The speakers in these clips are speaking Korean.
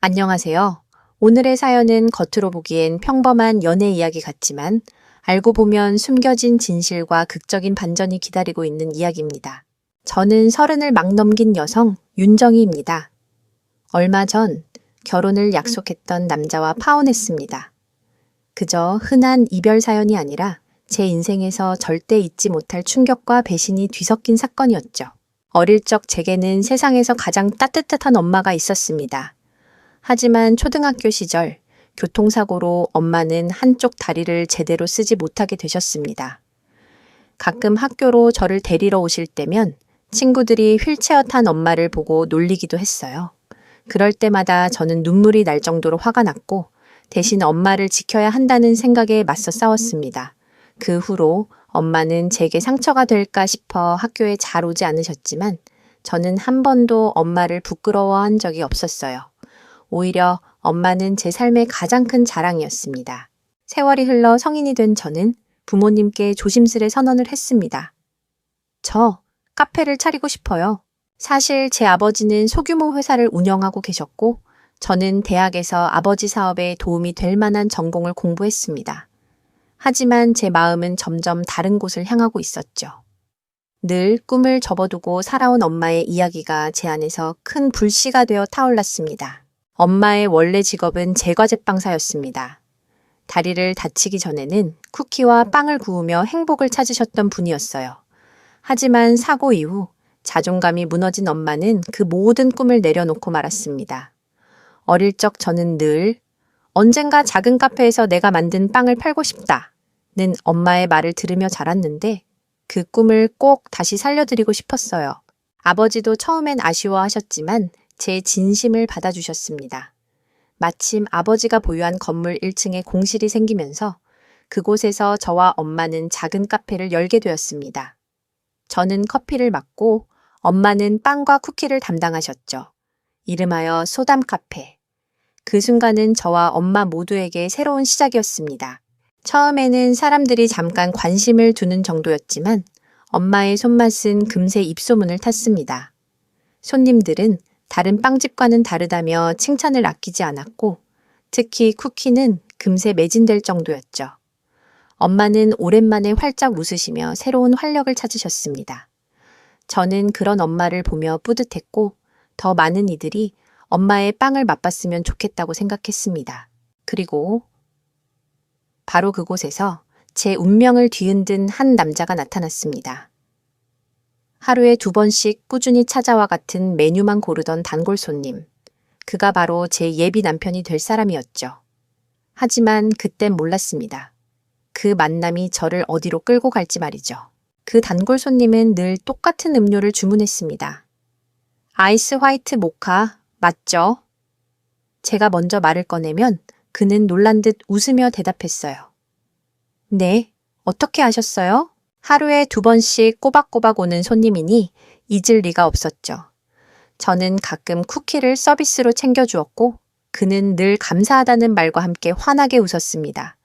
안녕하세요. 오늘의 사연은 겉으로 보기엔 평범한 연애 이야기 같지만 알고 보면 숨겨진 진실과 극적인 반전이 기다리고 있는 이야기입니다. 저는 30을 막 넘긴 여성 윤정희입니다. 얼마 전 결혼을 약속했던 남자와 파혼했습니다. 그저 흔한 이별 사연이 아니라 제 인생에서 절대 잊지 못할 충격과 배신이 뒤섞인 사건이었죠. 어릴 적 제게는 세상에서 가장 따뜻한 엄마가 있었습니다. 하지만 초등학교 시절 교통사고로 엄마는 한쪽 다리를 제대로 쓰지 못하게 되셨습니다. 가끔 학교로 저를 데리러 오실 때면 친구들이 휠체어 탄 엄마를 보고 놀리기도 했어요. 그럴 때마다 저는 눈물이 날 정도로 화가 났고 대신 엄마를 지켜야 한다는 생각에 맞서 싸웠습니다. 그 후로 엄마는 제게 상처가 될까 싶어 학교에 잘 오지 않으셨지만 저는 한 번도 엄마를 부끄러워한 적이 없었어요. 오히려 엄마는 제 삶의 가장 큰 자랑이었습니다. 세월이 흘러 성인이 된 저는 부모님께 조심스레 선언을 했습니다. 저 카페를 차리고 싶어요. 사실 제 아버지는 소규모 회사를 운영하고 계셨고 저는 대학에서 아버지 사업에 도움이 될 만한 전공을 공부했습니다. 하지만 제 마음은 점점 다른 곳을 향하고 있었죠. 늘 꿈을 접어두고 살아온 엄마의 이야기가 제 안에서 큰 불씨가 되어 타올랐습니다. 엄마의 원래 직업은 제과제빵사였습니다. 다리를 다치기 전에는 쿠키와 빵을 구우며 행복을 찾으셨던 분이었어요. 하지만 사고 이후 자존감이 무너진 엄마는 그 모든 꿈을 내려놓고 말았습니다. 어릴 적 저는 늘 언젠가 작은 카페에서 내가 만든 빵을 팔고 싶다는 엄마의 말을 들으며 자랐는데 그 꿈을 꼭 다시 살려드리고 싶었어요. 아버지도 처음엔 아쉬워하셨지만 제 진심을 받아주셨습니다. 마침 아버지가 보유한 건물 1층에 공실이 생기면서 그곳에서 저와 엄마는 작은 카페를 열게 되었습니다. 저는 커피를 맡고 엄마는 빵과 쿠키를 담당하셨죠. 이름하여 소담 카페. 그 순간은 저와 엄마 모두에게 새로운 시작이었습니다. 처음에는 사람들이 잠깐 관심을 두는 정도였지만 엄마의 손맛은 금세 입소문을 탔습니다. 손님들은 다른 빵집과는 다르다며 칭찬을 아끼지 않았고 특히 쿠키는 금세 매진될 정도였죠. 엄마는 오랜만에 활짝 웃으시며 새로운 활력을 찾으셨습니다. 저는 그런 엄마를 보며 뿌듯했고 더 많은 이들이 엄마의 빵을 맛봤으면 좋겠다고 생각했습니다. 그리고 바로 그곳에서 제 운명을 뒤흔든 한 남자가 나타났습니다. 하루에 2번씩 꾸준히 찾아와 같은 메뉴만 고르던 단골 손님. 그가 바로 제 예비 남편이 될 사람이었죠. 하지만 그땐 몰랐습니다. 그 만남이 저를 어디로 끌고 갈지 말이죠. 그 단골 손님은 늘 똑같은 음료를 주문했습니다. 아이스 화이트 모카, 맞죠? 제가 먼저 말을 꺼내면 그는 놀란 듯 웃으며 대답했어요. 네, 어떻게 아셨어요? 하루에 2번씩 꼬박꼬박 오는 손님이니 잊을 리가 없었죠. 저는 가끔 쿠키를 서비스로 챙겨주었고 그는 늘 감사하다는 말과 함께 환하게 웃었습니다.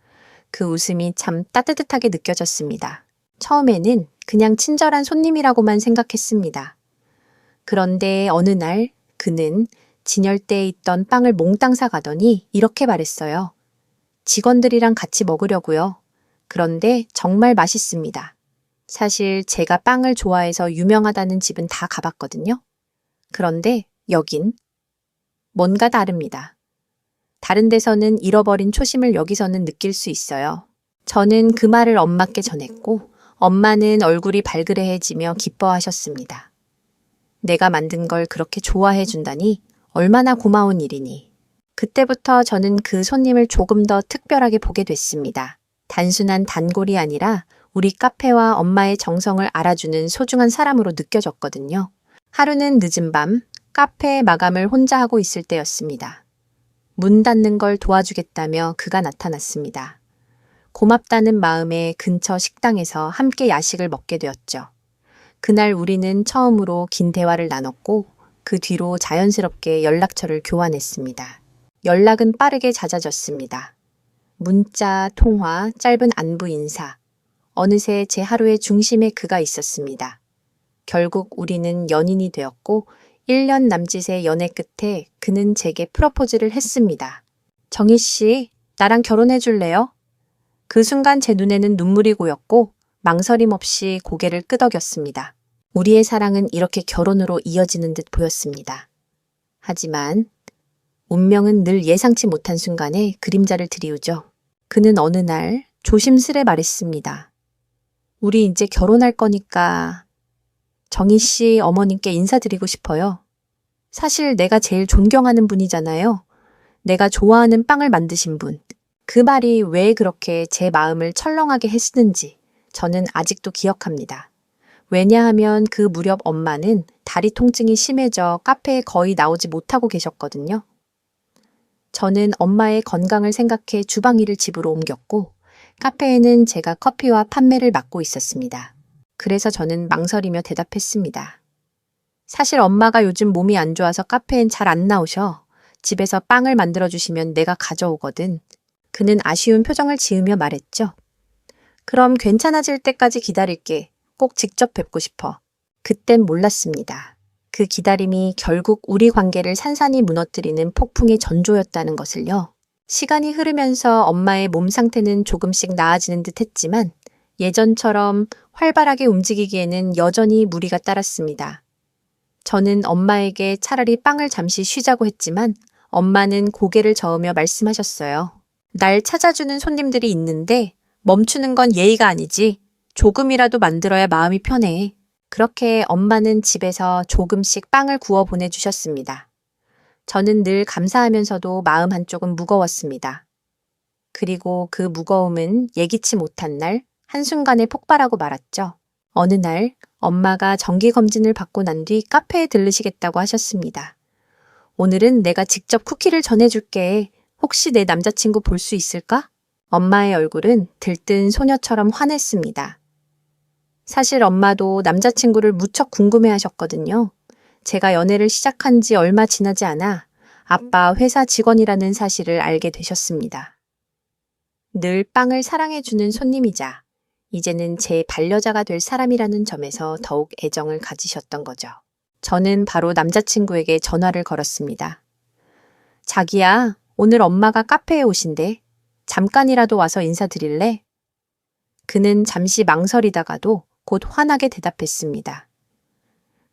그 웃음이 참 따뜻하게 느껴졌습니다. 처음에는 그냥 친절한 손님이라고만 생각했습니다. 그런데 어느 날 그는 진열대에 있던 빵을 몽땅 사가더니 이렇게 말했어요. 직원들이랑 같이 먹으려고요. 그런데 정말 맛있습니다. 사실 제가 빵을 좋아해서 유명하다는 집은 다 가봤거든요. 그런데 여긴 뭔가 다릅니다. 다른 데서는 잃어버린 초심을 여기서는 느낄 수 있어요. 저는 그 말을 엄마께 전했고 엄마는 얼굴이 발그레해지며 기뻐하셨습니다. 내가 만든 걸 그렇게 좋아해 준다니 얼마나 고마운 일이니. 그때부터 저는 그 손님을 조금 더 특별하게 보게 됐습니다. 단순한 단골이 아니라 우리 카페와 엄마의 정성을 알아주는 소중한 사람으로 느껴졌거든요. 하루는 늦은 밤 카페 마감을 혼자 하고 있을 때였습니다. 문 닫는 걸 도와주겠다며 그가 나타났습니다. 고맙다는 마음에 근처 식당에서 함께 야식을 먹게 되었죠. 그날 우리는 처음으로 긴 대화를 나눴고 그 뒤로 자연스럽게 연락처를 교환했습니다. 연락은 빠르게 잦아졌습니다. 문자, 통화, 짧은 안부 인사. 어느새 제 하루의 중심에 그가 있었습니다. 결국 우리는 연인이 되었고 1년 남짓의 연애 끝에 그는 제게 프러포즈를 했습니다. 정희 씨, 나랑 결혼해 줄래요? 그 순간 제 눈에는 눈물이 고였고 망설임 없이 고개를 끄덕였습니다. 우리의 사랑은 이렇게 결혼으로 이어지는 듯 보였습니다. 하지만 운명은 늘 예상치 못한 순간에 그림자를 들이우죠. 그는 어느 날 조심스레 말했습니다. 우리 이제 결혼할 거니까 정희 씨 어머님께 인사드리고 싶어요. 사실 내가 제일 존경하는 분이잖아요. 내가 좋아하는 빵을 만드신 분. 그 말이 왜 그렇게 제 마음을 철렁하게 했는지 저는 아직도 기억합니다. 왜냐하면 그 무렵 엄마는 다리 통증이 심해져 카페에 거의 나오지 못하고 계셨거든요. 저는 엄마의 건강을 생각해 주방 일을 집으로 옮겼고 카페에는 제가 커피와 판매를 맡고 있었습니다. 그래서 저는 망설이며 대답했습니다. 사실 엄마가 요즘 몸이 안 좋아서 카페엔 잘 안 나오셔. 집에서 빵을 만들어주시면 내가 가져오거든. 그는 아쉬운 표정을 지으며 말했죠. 그럼 괜찮아질 때까지 기다릴게. 꼭 직접 뵙고 싶어. 그땐 몰랐습니다. 그 기다림이 결국 우리 관계를 산산이 무너뜨리는 폭풍의 전조였다는 것을요. 시간이 흐르면서 엄마의 몸 상태는 조금씩 나아지는 듯 했지만 예전처럼 활발하게 움직이기에는 여전히 무리가 따랐습니다. 저는 엄마에게 차라리 빵을 잠시 쉬자고 했지만 엄마는 고개를 저으며 말씀하셨어요. 날 찾아주는 손님들이 있는데 멈추는 건 예의가 아니지. 조금이라도 만들어야 마음이 편해. 그렇게 엄마는 집에서 조금씩 빵을 구워 보내주셨습니다. 저는 늘 감사하면서도 마음 한쪽은 무거웠습니다. 그리고 그 무거움은 예기치 못한 날 한순간에 폭발하고 말았죠. 어느 날 엄마가 정기검진을 받고 난 뒤 카페에 들르시겠다고 하셨습니다. 오늘은 내가 직접 쿠키를 전해줄게. 혹시 내 남자친구 볼 수 있을까? 엄마의 얼굴은 들뜬 소녀처럼 환했습니다. 사실 엄마도 남자친구를 무척 궁금해하셨거든요. 제가 연애를 시작한 지 얼마 지나지 않아 아빠 회사 직원이라는 사실을 알게 되셨습니다. 늘 빵을 사랑해주는 손님이자 이제는 제 반려자가 될 사람이라는 점에서 더욱 애정을 가지셨던 거죠. 저는 바로 남자친구에게 전화를 걸었습니다. 자기야, 오늘 엄마가 카페에 오신대. 잠깐이라도 와서 인사드릴래? 그는 잠시 망설이다가도 곧 환하게 대답했습니다.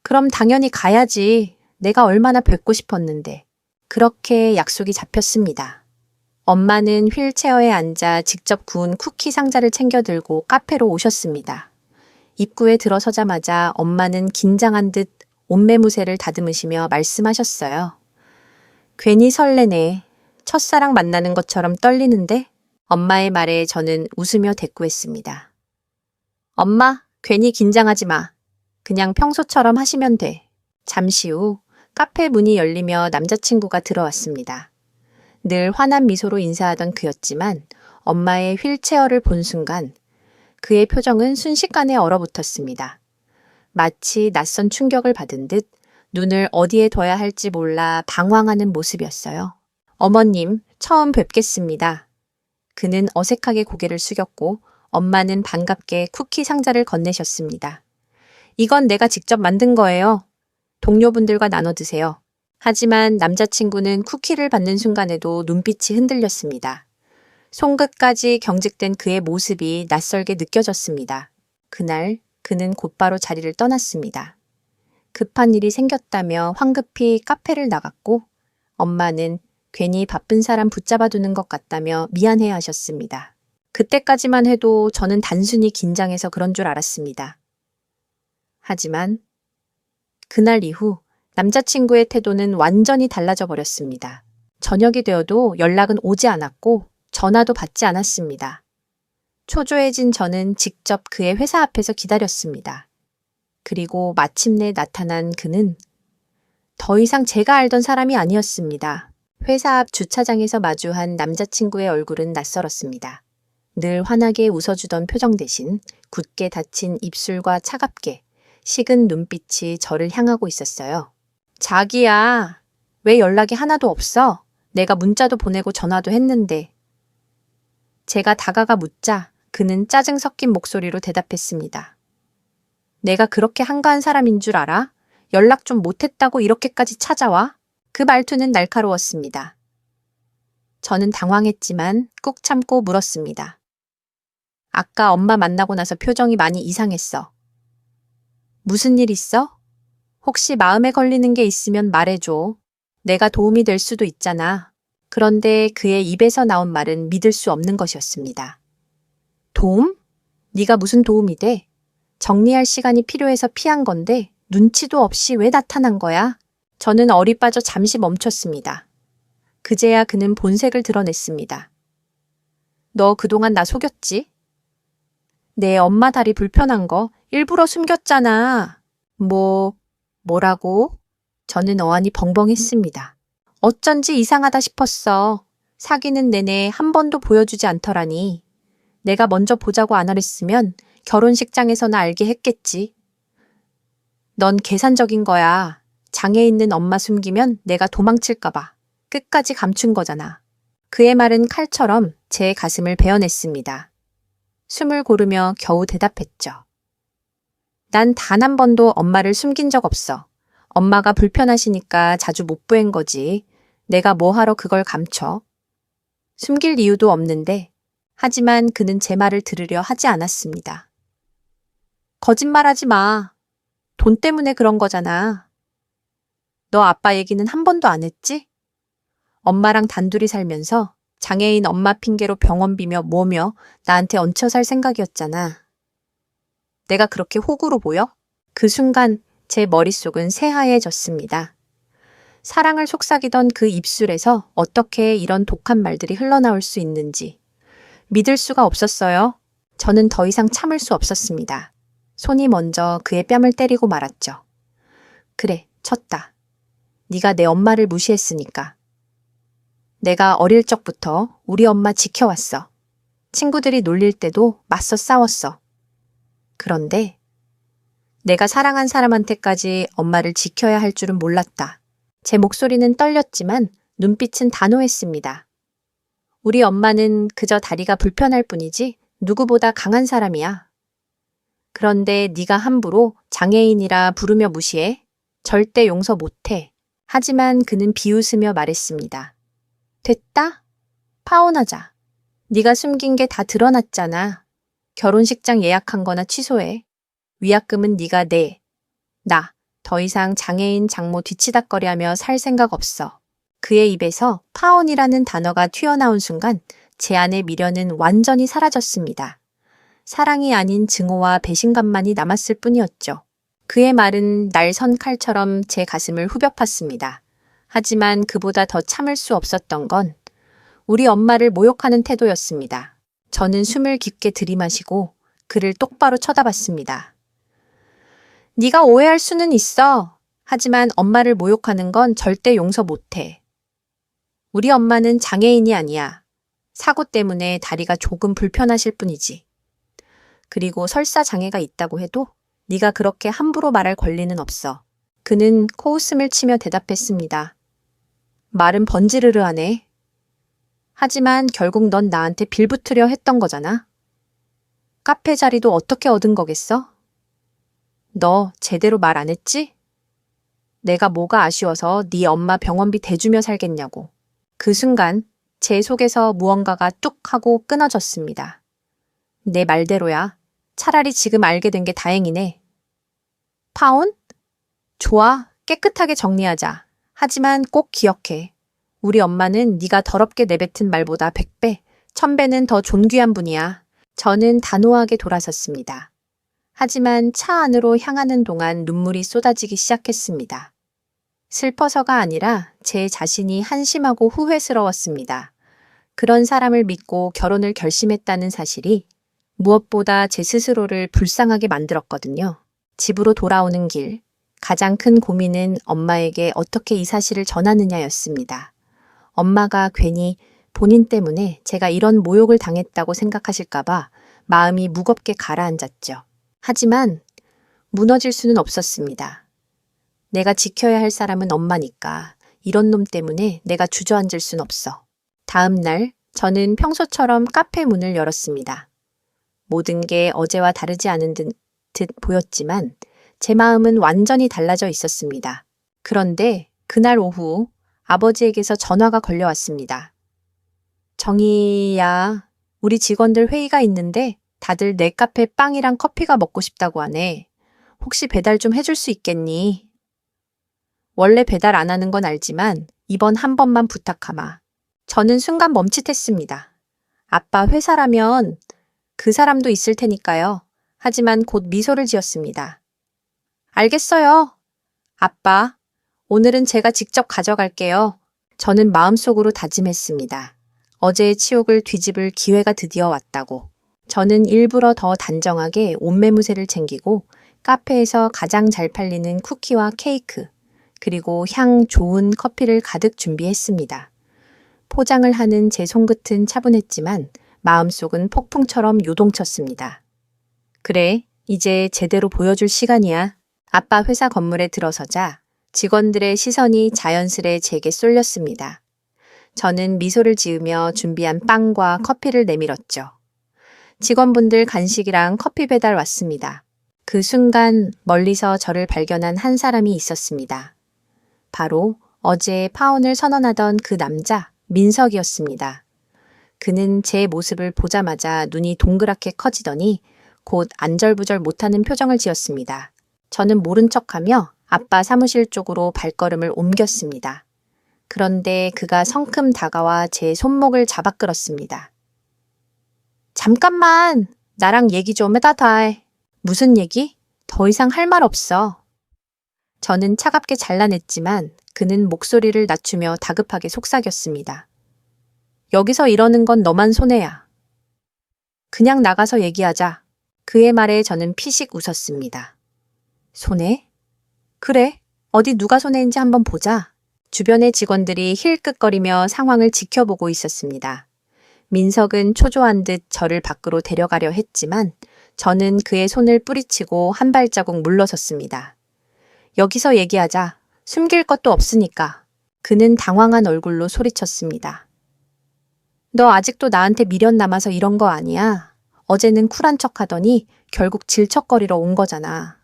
그럼 당연히 가야지. 내가 얼마나 뵙고 싶었는데. 그렇게 약속이 잡혔습니다. 엄마는 휠체어에 앉아 직접 구운 쿠키 상자를 챙겨 들고 카페로 오셨습니다. 입구에 들어서자마자 엄마는 긴장한 듯 옷매무새를 다듬으시며 말씀하셨어요. 괜히 설레네. 첫사랑 만나는 것처럼 떨리는데? 엄마의 말에 저는 웃으며 대꾸했습니다. 엄마, 괜히 긴장하지 마. 그냥 평소처럼 하시면 돼. 잠시 후 카페 문이 열리며 남자친구가 들어왔습니다. 늘 환한 미소로 인사하던 그였지만 엄마의 휠체어를 본 순간 그의 표정은 순식간에 얼어붙었습니다. 마치 낯선 충격을 받은 듯 눈을 어디에 둬야 할지 몰라 방황하는 모습이었어요. 어머님, 처음 뵙겠습니다. 그는 어색하게 고개를 숙였고 엄마는 반갑게 쿠키 상자를 건네셨습니다. 이건 내가 직접 만든 거예요. 동료분들과 나눠 드세요. 하지만 남자친구는 쿠키를 받는 순간에도 눈빛이 흔들렸습니다. 손끝까지 경직된 그의 모습이 낯설게 느껴졌습니다. 그날 그는 곧바로 자리를 떠났습니다. 급한 일이 생겼다며 황급히 카페를 나갔고 엄마는 괜히 바쁜 사람 붙잡아두는 것 같다며 미안해 하셨습니다. 그때까지만 해도 저는 단순히 긴장해서 그런 줄 알았습니다. 하지만 그날 이후 남자친구의 태도는 완전히 달라져 버렸습니다. 저녁이 되어도 연락은 오지 않았고 전화도 받지 않았습니다. 초조해진 저는 직접 그의 회사 앞에서 기다렸습니다. 그리고 마침내 나타난 그는 더 이상 제가 알던 사람이 아니었습니다. 회사 앞 주차장에서 마주한 남자친구의 얼굴은 낯설었습니다. 늘 환하게 웃어주던 표정 대신 굳게 닫힌 입술과 차갑게 식은 눈빛이 저를 향하고 있었어요. 자기야, 왜 연락이 하나도 없어? 내가 문자도 보내고 전화도 했는데. 제가 다가가 묻자 그는 짜증 섞인 목소리로 대답했습니다. 내가 그렇게 한가한 사람인 줄 알아? 연락 좀 못했다고 이렇게까지 찾아와? 그 말투는 날카로웠습니다. 저는 당황했지만 꾹 참고 물었습니다. 아까 엄마 만나고 나서 표정이 많이 이상했어. 무슨 일 있어? 혹시 마음에 걸리는 게 있으면 말해줘. 내가 도움이 될 수도 있잖아. 그런데 그의 입에서 나온 말은 믿을 수 없는 것이었습니다. 도움? 네가 무슨 도움이 돼? 정리할 시간이 필요해서 피한 건데 눈치도 없이 왜 나타난 거야? 저는 어리 빠져 잠시 멈췄습니다. 그제야 그는 본색을 드러냈습니다. 너 그동안 나 속였지? 내 엄마 다리 불편한 거 일부러 숨겼잖아. 뭐라고? 저는 어안이 벙벙했습니다. 어쩐지 이상하다 싶었어. 사귀는 내내 한 번도 보여주지 않더라니. 내가 먼저 보자고 안 하랬으면 결혼식장에서나 알게 했겠지. 넌 계산적인 거야. 장애 있는 엄마 숨기면 내가 도망칠까봐 끝까지 감춘 거잖아. 그의 말은 칼처럼 제 가슴을 베어냈습니다. 숨을 고르며 겨우 대답했죠. 난 단 한 번도 엄마를 숨긴 적 없어. 엄마가 불편하시니까 자주 못 보인 거지. 내가 뭐하러 그걸 감춰? 숨길 이유도 없는데, 하지만 그는 제 말을 들으려 하지 않았습니다. 거짓말하지 마. 돈 때문에 그런 거잖아. 너 아빠 얘기는 한 번도 안 했지? 엄마랑 단둘이 살면서 장애인 엄마 핑계로 병원비며 뭐며 나한테 얹혀 살 생각이었잖아. 내가 그렇게 호구로 보여? 그 순간 제 머릿속은 새하얘졌습니다. 사랑을 속삭이던 그 입술에서 어떻게 이런 독한 말들이 흘러나올 수 있는지 믿을 수가 없었어요. 저는 더 이상 참을 수 없었습니다. 손이 먼저 그의 뺨을 때리고 말았죠. 그래, 쳤다. 네가 내 엄마를 무시했으니까. 내가 어릴 적부터 우리 엄마 지켜왔어. 친구들이 놀릴 때도 맞서 싸웠어. 그런데 내가 사랑한 사람한테까지 엄마를 지켜야 할 줄은 몰랐다. 제 목소리는 떨렸지만 눈빛은 단호했습니다. 우리 엄마는 그저 다리가 불편할 뿐이지 누구보다 강한 사람이야. 그런데 네가 함부로 장애인이라 부르며 무시해? 절대 용서 못해. 하지만 그는 비웃으며 말했습니다. 됐다? 파혼하자. 네가 숨긴 게 다 드러났잖아. 결혼식장 예약한 거나 취소해. 위약금은 네가 내. 나 더 이상 장애인 장모 뒤치다꺼리하며 살 생각 없어. 그의 입에서 파혼이라는 단어가 튀어나온 순간 제 안의 미련은 완전히 사라졌습니다. 사랑이 아닌 증오와 배신감만이 남았을 뿐이었죠. 그의 말은 날선 칼처럼 제 가슴을 후벼 팠습니다. 하지만 그보다 더 참을 수 없었던 건 우리 엄마를 모욕하는 태도였습니다. 저는 숨을 깊게 들이마시고 그를 똑바로 쳐다봤습니다. 네가 오해할 수는 있어. 하지만 엄마를 모욕하는 건 절대 용서 못해. 우리 엄마는 장애인이 아니야. 사고 때문에 다리가 조금 불편하실 뿐이지. 그리고 설사 장애가 있다고 해도 네가 그렇게 함부로 말할 권리는 없어. 그는 코웃음을 치며 대답했습니다. 말은 번지르르하네. 하지만 결국 넌 나한테 빌붙으려 했던 거잖아. 카페 자리도 어떻게 얻은 거겠어? 너 제대로 말 안 했지? 내가 뭐가 아쉬워서 네 엄마 병원비 대주며 살겠냐고. 그 순간 제 속에서 무언가가 뚝 하고 끊어졌습니다. 내 말대로야. 차라리 지금 알게 된 게 다행이네. 파혼? 좋아. 깨끗하게 정리하자. 하지만 꼭 기억해. 우리 엄마는 네가 더럽게 내뱉은 말보다 100배, 1000배는 더 존귀한 분이야. 저는 단호하게 돌아섰습니다. 하지만 차 안으로 향하는 동안 눈물이 쏟아지기 시작했습니다. 슬퍼서가 아니라 제 자신이 한심하고 후회스러웠습니다. 그런 사람을 믿고 결혼을 결심했다는 사실이 무엇보다 제 스스로를 불쌍하게 만들었거든요. 집으로 돌아오는 길, 가장 큰 고민은 엄마에게 어떻게 이 사실을 전하느냐였습니다. 엄마가 괜히 본인 때문에 제가 이런 모욕을 당했다고 생각하실까봐 마음이 무겁게 가라앉았죠. 하지만 무너질 수는 없었습니다. 내가 지켜야 할 사람은 엄마니까 이런 놈 때문에 내가 주저앉을 순 없어. 다음 날 저는 평소처럼 카페 문을 열었습니다. 모든 게 어제와 다르지 않은 듯 보였지만 제 마음은 완전히 달라져 있었습니다. 그런데 그날 오후 아버지에게서 전화가 걸려왔습니다. 정희야, 우리 직원들 회의가 있는데 다들 내 카페 빵이랑 커피가 먹고 싶다고 하네. 혹시 배달 좀 해줄 수 있겠니? 원래 배달 안 하는 건 알지만 이번 한 번만 부탁하마. 저는 순간 멈칫했습니다. 아빠 회사라면 그 사람도 있을 테니까요. 하지만 곧 미소를 지었습니다. 알겠어요. 아빠, 오늘은 제가 직접 가져갈게요. 저는 마음속으로 다짐했습니다. 어제의 치욕을 뒤집을 기회가 드디어 왔다고. 저는 일부러 더 단정하게 옷매무새를 챙기고 카페에서 가장 잘 팔리는 쿠키와 케이크, 그리고 향 좋은 커피를 가득 준비했습니다. 포장을 하는 제 손끝은 차분했지만 마음속은 폭풍처럼 요동쳤습니다. 그래, 이제 제대로 보여줄 시간이야. 아빠 회사 건물에 들어서자 직원들의 시선이 자연스레 제게 쏠렸습니다. 저는 미소를 지으며 준비한 빵과 커피를 내밀었죠. 직원분들 간식이랑 커피 배달 왔습니다. 그 순간 멀리서 저를 발견한 한 사람이 있었습니다. 바로 어제 파혼을 선언하던 그 남자, 민석이었습니다. 그는 제 모습을 보자마자 눈이 동그랗게 커지더니 곧 안절부절 못하는 표정을 지었습니다. 저는 모른 척하며 아빠 사무실 쪽으로 발걸음을 옮겼습니다. 그런데 그가 성큼 다가와 제 손목을 잡아 끌었습니다. 잠깐만, 나랑 얘기 좀 해다다. 무슨 얘기? 더 이상 할 말 없어. 저는 차갑게 잘라냈지만 그는 목소리를 낮추며 다급하게 속삭였습니다. 여기서 이러는 건 너만 손해야. 그냥 나가서 얘기하자. 그의 말에 저는 피식 웃었습니다. 손해? 그래, 어디 누가 손해인지 한번 보자. 주변의 직원들이 힐끗거리며 상황을 지켜보고 있었습니다. 민석은 초조한 듯 저를 밖으로 데려가려 했지만 저는 그의 손을 뿌리치고 한 발자국 물러섰습니다. 여기서 얘기하자. 숨길 것도 없으니까. 그는 당황한 얼굴로 소리쳤습니다. 너 아직도 나한테 미련 남아서 이런 거 아니야? 어제는 쿨한 척하더니 결국 질척거리러 온 거잖아.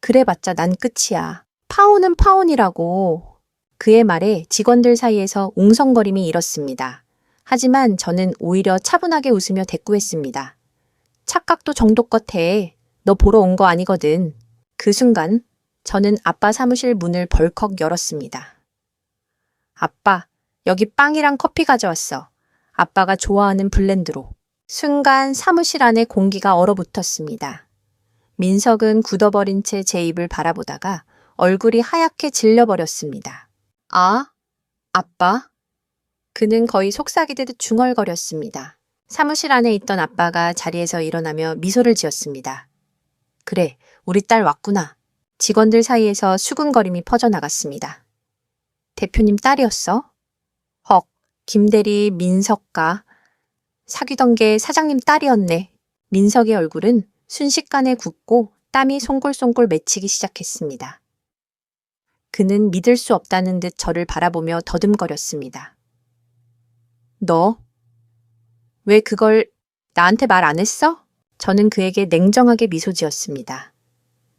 그래봤자 난 끝이야. 파혼은 파혼이라고. 그의 말에 직원들 사이에서 웅성거림이 일었습니다. 하지만 저는 오히려 차분하게 웃으며 대꾸했습니다. 착각도 정도껏 해. 너 보러 온 거 아니거든. 그 순간 저는 아빠 사무실 문을 벌컥 열었습니다. 아빠, 여기 빵이랑 커피 가져왔어. 아빠가 좋아하는 블렌드로. 순간 사무실 안에 공기가 얼어붙었습니다. 민석은 굳어버린 채 제 입을 바라보다가 얼굴이 하얗게 질려버렸습니다. 아, 아빠? 그는 거의 속삭이듯 중얼거렸습니다. 사무실 안에 있던 아빠가 자리에서 일어나며 미소를 지었습니다. 그래, 우리 딸 왔구나. 직원들 사이에서 수군거림이 퍼져나갔습니다. 대표님 딸이었어? 헉, 김대리 민석과 사귀던 게 사장님 딸이었네. 민석의 얼굴은 순식간에 굳고 땀이 송골송골 맺히기 시작했습니다. 그는 믿을 수 없다는 듯 저를 바라보며 더듬거렸습니다. 너? 왜 그걸 나한테 말 안 했어? 저는 그에게 냉정하게 미소 지었습니다.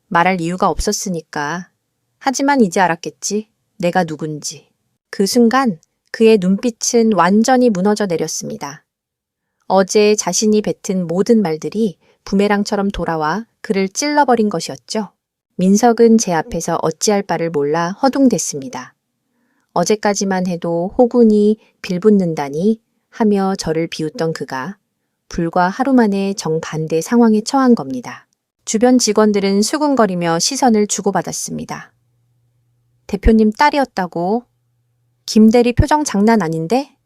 말할 이유가 없었으니까. 하지만 이제 알았겠지. 내가 누군지. 그 순간 그의 눈빛은 완전히 무너져 내렸습니다. 어제 자신이 뱉은 모든 말들이 부메랑처럼 돌아와 그를 찔러버린 것이었죠. 민석은 제 앞에서 어찌할 바를 몰라 허둥댔습니다. 어제까지만 해도 호군이 빌붙는다니 하며 저를 비웃던 그가 불과 하루 만에 정반대 상황에 처한 겁니다. 주변 직원들은 수군거리며 시선을 주고받았습니다. 대표님 딸이었다고? 김대리 표정 장난 아닌데?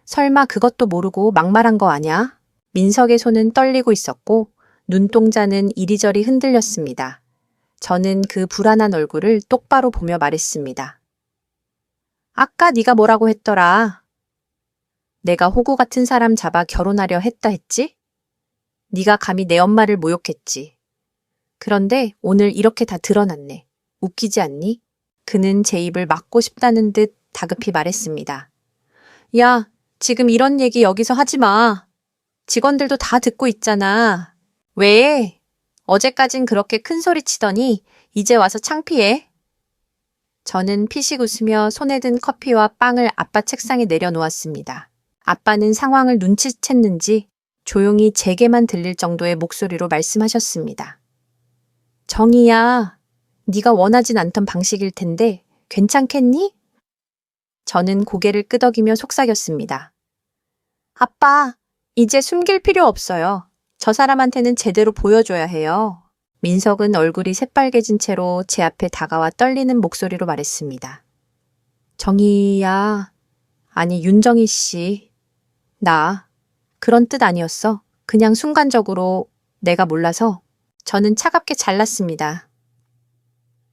설마 그것도 모르고 막말한 거 아냐? 민석의 손은 떨리고 있었고 눈동자는 이리저리 흔들렸습니다. 저는 그 불안한 얼굴을 똑바로 보며 말했습니다. 아까 네가 뭐라고 했더라? 내가 호구 같은 사람 잡아 결혼하려 했다 했지? 네가 감히 내 엄마를 모욕했지. 그런데 오늘 이렇게 다 드러났네. 웃기지 않니? 그는 제 입을 막고 싶다는 듯 다급히 말했습니다. 야, 지금 이런 얘기 여기서 하지 마. 직원들도 다 듣고 있잖아. 왜? 어제까진 그렇게 큰 소리 치더니 이제 와서 창피해. 저는 피식 웃으며 손에 든 커피와 빵을 아빠 책상에 내려놓았습니다. 아빠는 상황을 눈치챘는지 조용히 제게만 들릴 정도의 목소리로 말씀하셨습니다. 정희야, 네가 원하진 않던 방식일 텐데 괜찮겠니? 저는 고개를 끄덕이며 속삭였습니다. 아빠, 이제 숨길 필요 없어요. 저 사람한테는 제대로 보여줘야 해요. 민석은 얼굴이 새빨개진 채로 제 앞에 다가와 떨리는 목소리로 말했습니다. 정희야, 아니 윤정희 씨, 나 그런 뜻 아니었어. 그냥 순간적으로 내가 몰라서. 저는 차갑게 잘랐습니다.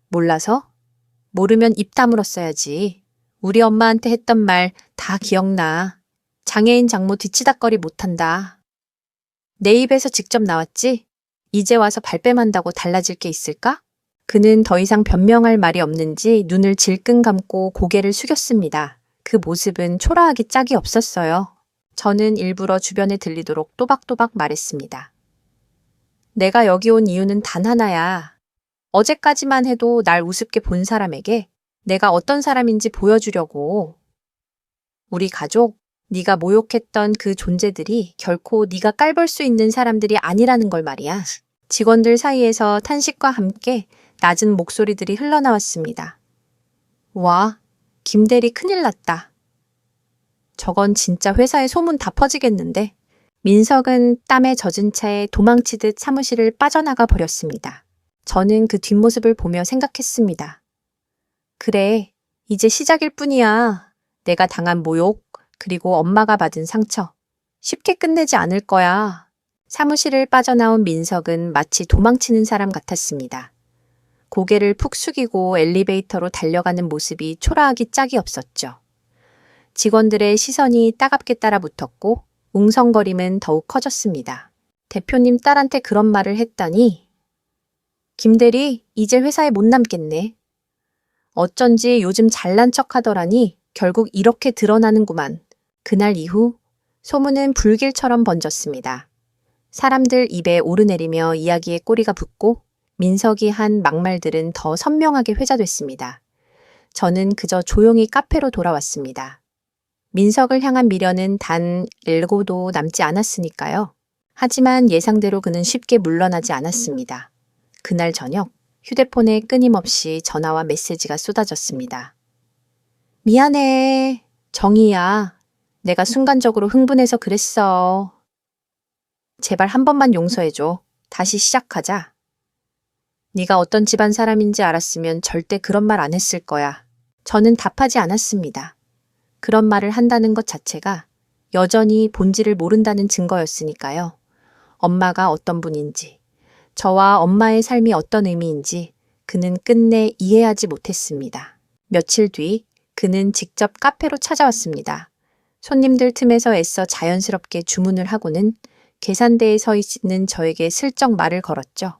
몰라서? 모르면 입 다물었어야지. 우리 엄마한테 했던 말 다 기억나. 장애인 장모 뒤치다꺼리 못한다. 내 입에서 직접 나왔지? 이제 와서 발뺌한다고 달라질 게 있을까? 그는 더 이상 변명할 말이 없는지 눈을 질끈 감고 고개를 숙였습니다. 그 모습은 초라하기 짝이 없었어요. 저는 일부러 주변에 들리도록 또박또박 말했습니다. 내가 여기 온 이유는 단 하나야. 어제까지만 해도 날 우습게 본 사람에게 내가 어떤 사람인지 보여주려고. 우리 가족, 네가 모욕했던 그 존재들이 결코 네가 깔볼 수 있는 사람들이 아니라는 걸 말이야. 직원들 사이에서 탄식과 함께 낮은 목소리들이 흘러나왔습니다. 와, 김대리 큰일 났다. 저건 진짜 회사에 소문 다 퍼지겠는데. 민석은 땀에 젖은 채 도망치듯 사무실을 빠져나가 버렸습니다. 저는 그 뒷모습을 보며 생각했습니다. 그래, 이제 시작일 뿐이야. 내가 당한 모욕, 그리고 엄마가 받은 상처. 쉽게 끝내지 않을 거야. 사무실을 빠져나온 민석은 마치 도망치는 사람 같았습니다. 고개를 푹 숙이고 엘리베이터로 달려가는 모습이 초라하기 짝이 없었죠. 직원들의 시선이 따갑게 따라붙었고 웅성거림은 더욱 커졌습니다. 대표님 딸한테 그런 말을 했다니. 김대리, 이제 회사에 못 남겠네. 어쩐지 요즘 잘난 척 하더라니 결국 이렇게 드러나는구만. 그날 이후 소문은 불길처럼 번졌습니다. 사람들 입에 오르내리며 이야기에 꼬리가 붙고 민석이 한 막말들은 더 선명하게 회자됐습니다. 저는 그저 조용히 카페로 돌아왔습니다. 민석을 향한 미련은 단 일고도 남지 않았으니까요. 하지만 예상대로 그는 쉽게 물러나지 않았습니다. 그날 저녁 휴대폰에 끊임없이 전화와 메시지가 쏟아졌습니다. 미안해. 정희야. 내가 순간적으로 흥분해서 그랬어. 제발 한 번만 용서해줘. 다시 시작하자. 네가 어떤 집안 사람인지 알았으면 절대 그런 말 안 했을 거야. 저는 답하지 않았습니다. 그런 말을 한다는 것 자체가 여전히 본질을 모른다는 증거였으니까요. 엄마가 어떤 분인지, 저와 엄마의 삶이 어떤 의미인지 그는 끝내 이해하지 못했습니다. 며칠 뒤 그는 직접 카페로 찾아왔습니다. 손님들 틈에서 애써 자연스럽게 주문을 하고는 계산대에 서 있는 저에게 슬쩍 말을 걸었죠.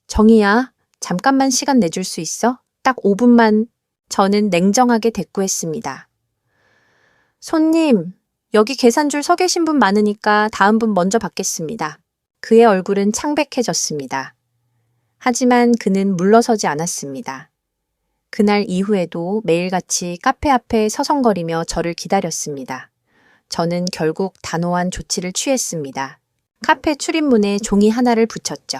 정희야, 잠깐만 시간 내줄 수 있어? 딱 5분만. 저는 냉정하게 대꾸했습니다. 손님, 여기 계산줄 서 계신 분 많으니까 다음 분 먼저 받겠습니다. 그의 얼굴은 창백해졌습니다. 하지만 그는 물러서지 않았습니다. 그날 이후에도 매일같이 카페 앞에 서성거리며 저를 기다렸습니다. 저는 결국 단호한 조치를 취했습니다. 카페 출입문에 종이 하나를 붙였죠.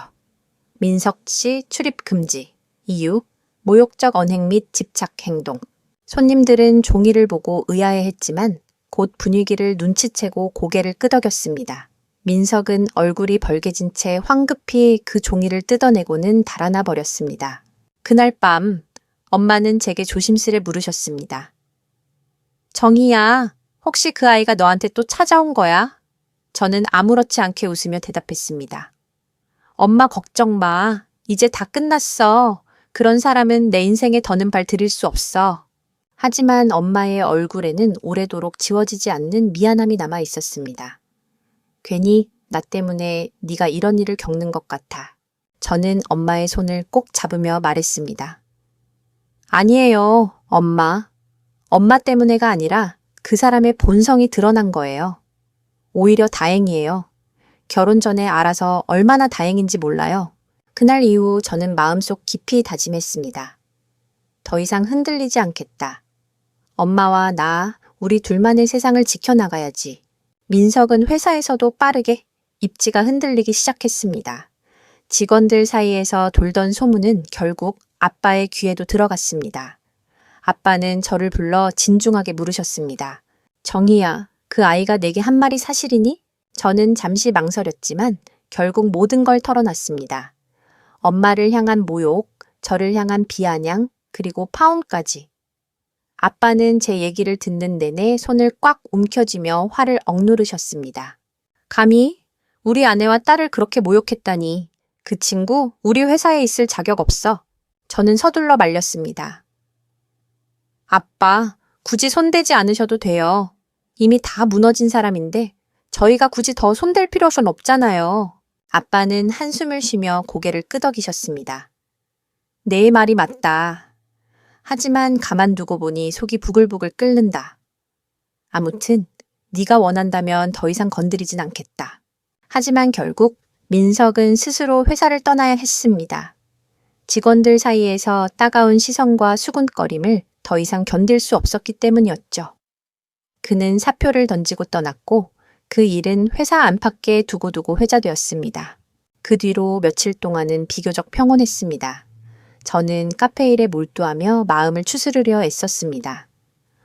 민석 씨 출입 금지. 이유, 모욕적 언행 및 집착 행동. 손님들은 종이를 보고 의아해했지만 곧 분위기를 눈치채고 고개를 끄덕였습니다. 민석은 얼굴이 벌개진 채 황급히 그 종이를 뜯어내고는 달아나 버렸습니다. 그날 밤 엄마는 제게 조심스레 물으셨습니다. 정희야, 혹시 그 아이가 너한테 또 찾아온 거야? 저는 아무렇지 않게 웃으며 대답했습니다. 엄마 걱정 마. 이제 다 끝났어. 그런 사람은 내 인생에 더는 발 들일 수 없어. 하지만 엄마의 얼굴에는 오래도록 지워지지 않는 미안함이 남아 있었습니다. 괜히 나 때문에 네가 이런 일을 겪는 것 같아. 저는 엄마의 손을 꼭 잡으며 말했습니다. 아니에요, 엄마. 엄마 때문에가 아니라 그 사람의 본성이 드러난 거예요. 오히려 다행이에요. 결혼 전에 알아서 얼마나 다행인지 몰라요. 그날 이후 저는 마음속 깊이 다짐했습니다. 더 이상 흔들리지 않겠다. 엄마와 나, 우리 둘만의 세상을 지켜나가야지. 민석은 회사에서도 빠르게 입지가 흔들리기 시작했습니다. 직원들 사이에서 돌던 소문은 결국 아빠의 귀에도 들어갔습니다. 아빠는 저를 불러 진중하게 물으셨습니다. 정희야, 그 아이가 내게 한 말이 사실이니? 저는 잠시 망설였지만 결국 모든 걸 털어놨습니다. 엄마를 향한 모욕, 저를 향한 비아냥, 그리고 파혼까지. 아빠는 제 얘기를 듣는 내내 손을 꽉 움켜쥐며 화를 억누르셨습니다. 감히 우리 아내와 딸을 그렇게 모욕했다니. 그 친구 우리 회사에 있을 자격 없어. 저는 서둘러 말렸습니다. 아빠, 굳이 손대지 않으셔도 돼요. 이미 다 무너진 사람인데 저희가 굳이 더 손댈 필요는 없잖아요. 아빠는 한숨을 쉬며 고개를 끄덕이셨습니다. 내 말이 맞다. 하지만 가만두고 보니 속이 부글부글 끓는다. 아무튼 네가 원한다면 더 이상 건드리진 않겠다. 하지만 결국 민석은 스스로 회사를 떠나야 했습니다. 직원들 사이에서 따가운 시선과 수군거림을 더 이상 견딜 수 없었기 때문이었죠. 그는 사표를 던지고 떠났고 그 일은 회사 안팎에 두고두고 회자되었습니다. 그 뒤로 며칠 동안은 비교적 평온했습니다. 저는 카페 일에 몰두하며 마음을 추스르려 애썼습니다.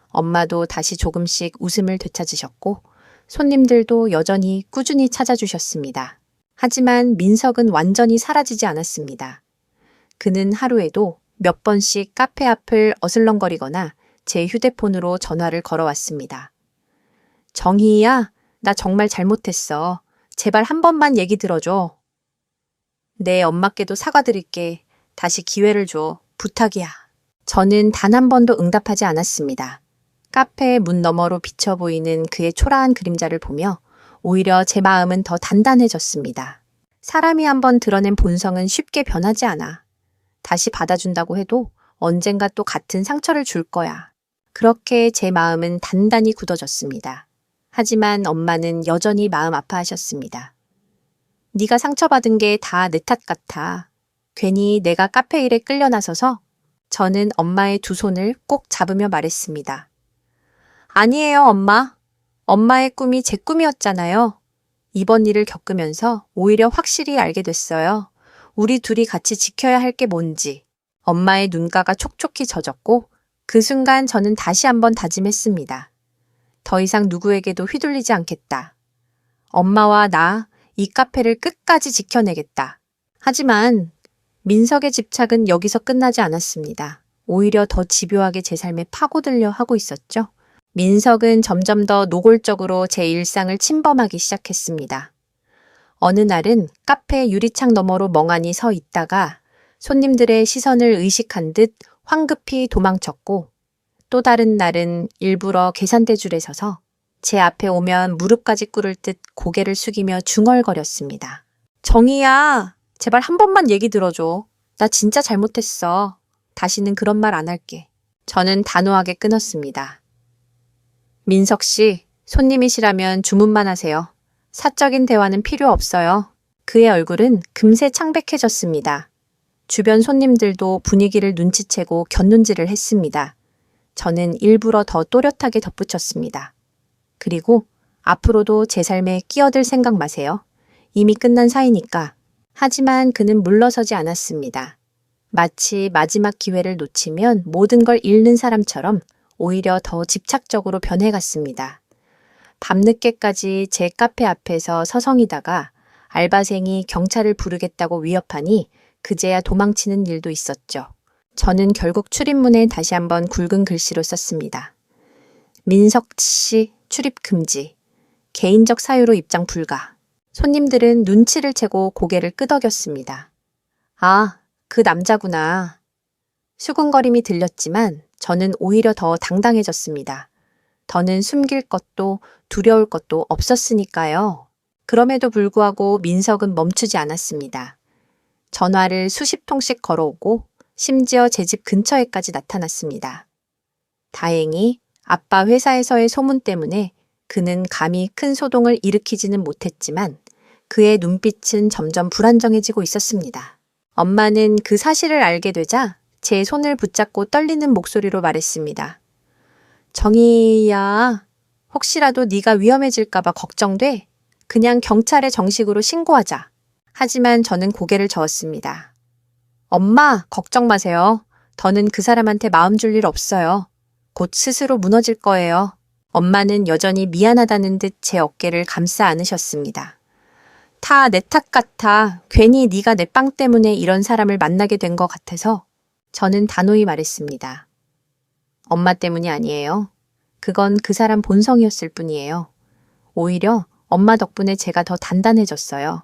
엄마도 다시 조금씩 웃음을 되찾으셨고 손님들도 여전히 꾸준히 찾아주셨습니다. 하지만 민석은 완전히 사라지지 않았습니다. 그는 하루에도 몇 번씩 카페 앞을 어슬렁거리거나 제 휴대폰으로 전화를 걸어왔습니다. 정희야, 나 정말 잘못했어. 제발 한 번만 얘기 들어줘. 네, 엄마께도 사과드릴게. 다시 기회를 줘. 부탁이야. 저는 단 한 번도 응답하지 않았습니다. 카페 문 너머로 비쳐 보이는 그의 초라한 그림자를 보며 오히려 제 마음은 더 단단해졌습니다. 사람이 한번 드러낸 본성은 쉽게 변하지 않아. 다시 받아준다고 해도 언젠가 또 같은 상처를 줄 거야. 그렇게 제 마음은 단단히 굳어졌습니다. 하지만 엄마는 여전히 마음 아파하셨습니다. 네가 상처받은 게 다 내 탓 같아. 괜히 내가 카페 일에 끌려나서서. 저는 엄마의 두 손을 꼭 잡으며 말했습니다. 아니에요, 엄마. 엄마의 꿈이 제 꿈이었잖아요. 이번 일을 겪으면서 오히려 확실히 알게 됐어요. 우리 둘이 같이 지켜야 할 게 뭔지. 엄마의 눈가가 촉촉히 젖었고 그 순간 저는 다시 한번 다짐했습니다. 더 이상 누구에게도 휘둘리지 않겠다. 엄마와 나, 이 카페를 끝까지 지켜내겠다. 하지만 민석의 집착은 여기서 끝나지 않았습니다. 오히려 더 집요하게 제 삶에 파고들려 하고 있었죠. 민석은 점점 더 노골적으로 제 일상을 침범하기 시작했습니다. 어느 날은 카페 유리창 너머로 멍하니 서 있다가 손님들의 시선을 의식한 듯 황급히 도망쳤고 또 다른 날은 일부러 계산대줄에 서서 제 앞에 오면 무릎까지 꿇을 듯 고개를 숙이며 중얼거렸습니다. 정희야, 제발 한 번만 얘기 들어줘. 나 진짜 잘못했어. 다시는 그런 말 안 할게. 저는 단호하게 끊었습니다. 민석 씨, 손님이시라면 주문만 하세요. 사적인 대화는 필요 없어요. 그의 얼굴은 금세 창백해졌습니다. 주변 손님들도 분위기를 눈치채고 곁눈질을 했습니다. 저는 일부러 더 또렷하게 덧붙였습니다. 그리고 앞으로도 제 삶에 끼어들 생각 마세요. 이미 끝난 사이니까. 하지만 그는 물러서지 않았습니다. 마치 마지막 기회를 놓치면 모든 걸 잃는 사람처럼 오히려 더 집착적으로 변해갔습니다. 밤늦게까지 제 카페 앞에서 서성이다가 알바생이 경찰을 부르겠다고 위협하니 그제야 도망치는 일도 있었죠. 저는 결국 출입문에 다시 한번 굵은 글씨로 썼습니다. 민석 씨 출입 금지. 개인적 사유로 입장 불가. 손님들은 눈치를 채고 고개를 끄덕였습니다. 아, 그 남자구나. 수군거림이 들렸지만 저는 오히려 더 당당해졌습니다. 더는 숨길 것도 두려울 것도 없었으니까요. 그럼에도 불구하고 민석은 멈추지 않았습니다. 전화를 수십 통씩 걸어오고 심지어 제 집 근처에까지 나타났습니다. 다행히 아빠 회사에서의 소문 때문에 그는 감히 큰 소동을 일으키지는 못했지만 그의 눈빛은 점점 불안정해지고 있었습니다. 엄마는 그 사실을 알게 되자 제 손을 붙잡고 떨리는 목소리로 말했습니다. 정희야, 혹시라도 네가 위험해질까봐 걱정돼? 그냥 경찰에 정식으로 신고하자. 하지만 저는 고개를 저었습니다. 엄마, 걱정 마세요. 더는 그 사람한테 마음 줄 일 없어요. 곧 스스로 무너질 거예요. 엄마는 여전히 미안하다는 듯 제 어깨를 감싸 안으셨습니다. 다 내 탓 같아. 괜히 네가 내 빵 때문에 이런 사람을 만나게 된 것 같아서. 저는 단호히 말했습니다. 엄마 때문이 아니에요. 그건 그 사람 본성이었을 뿐이에요. 오히려 엄마 덕분에 제가 더 단단해졌어요.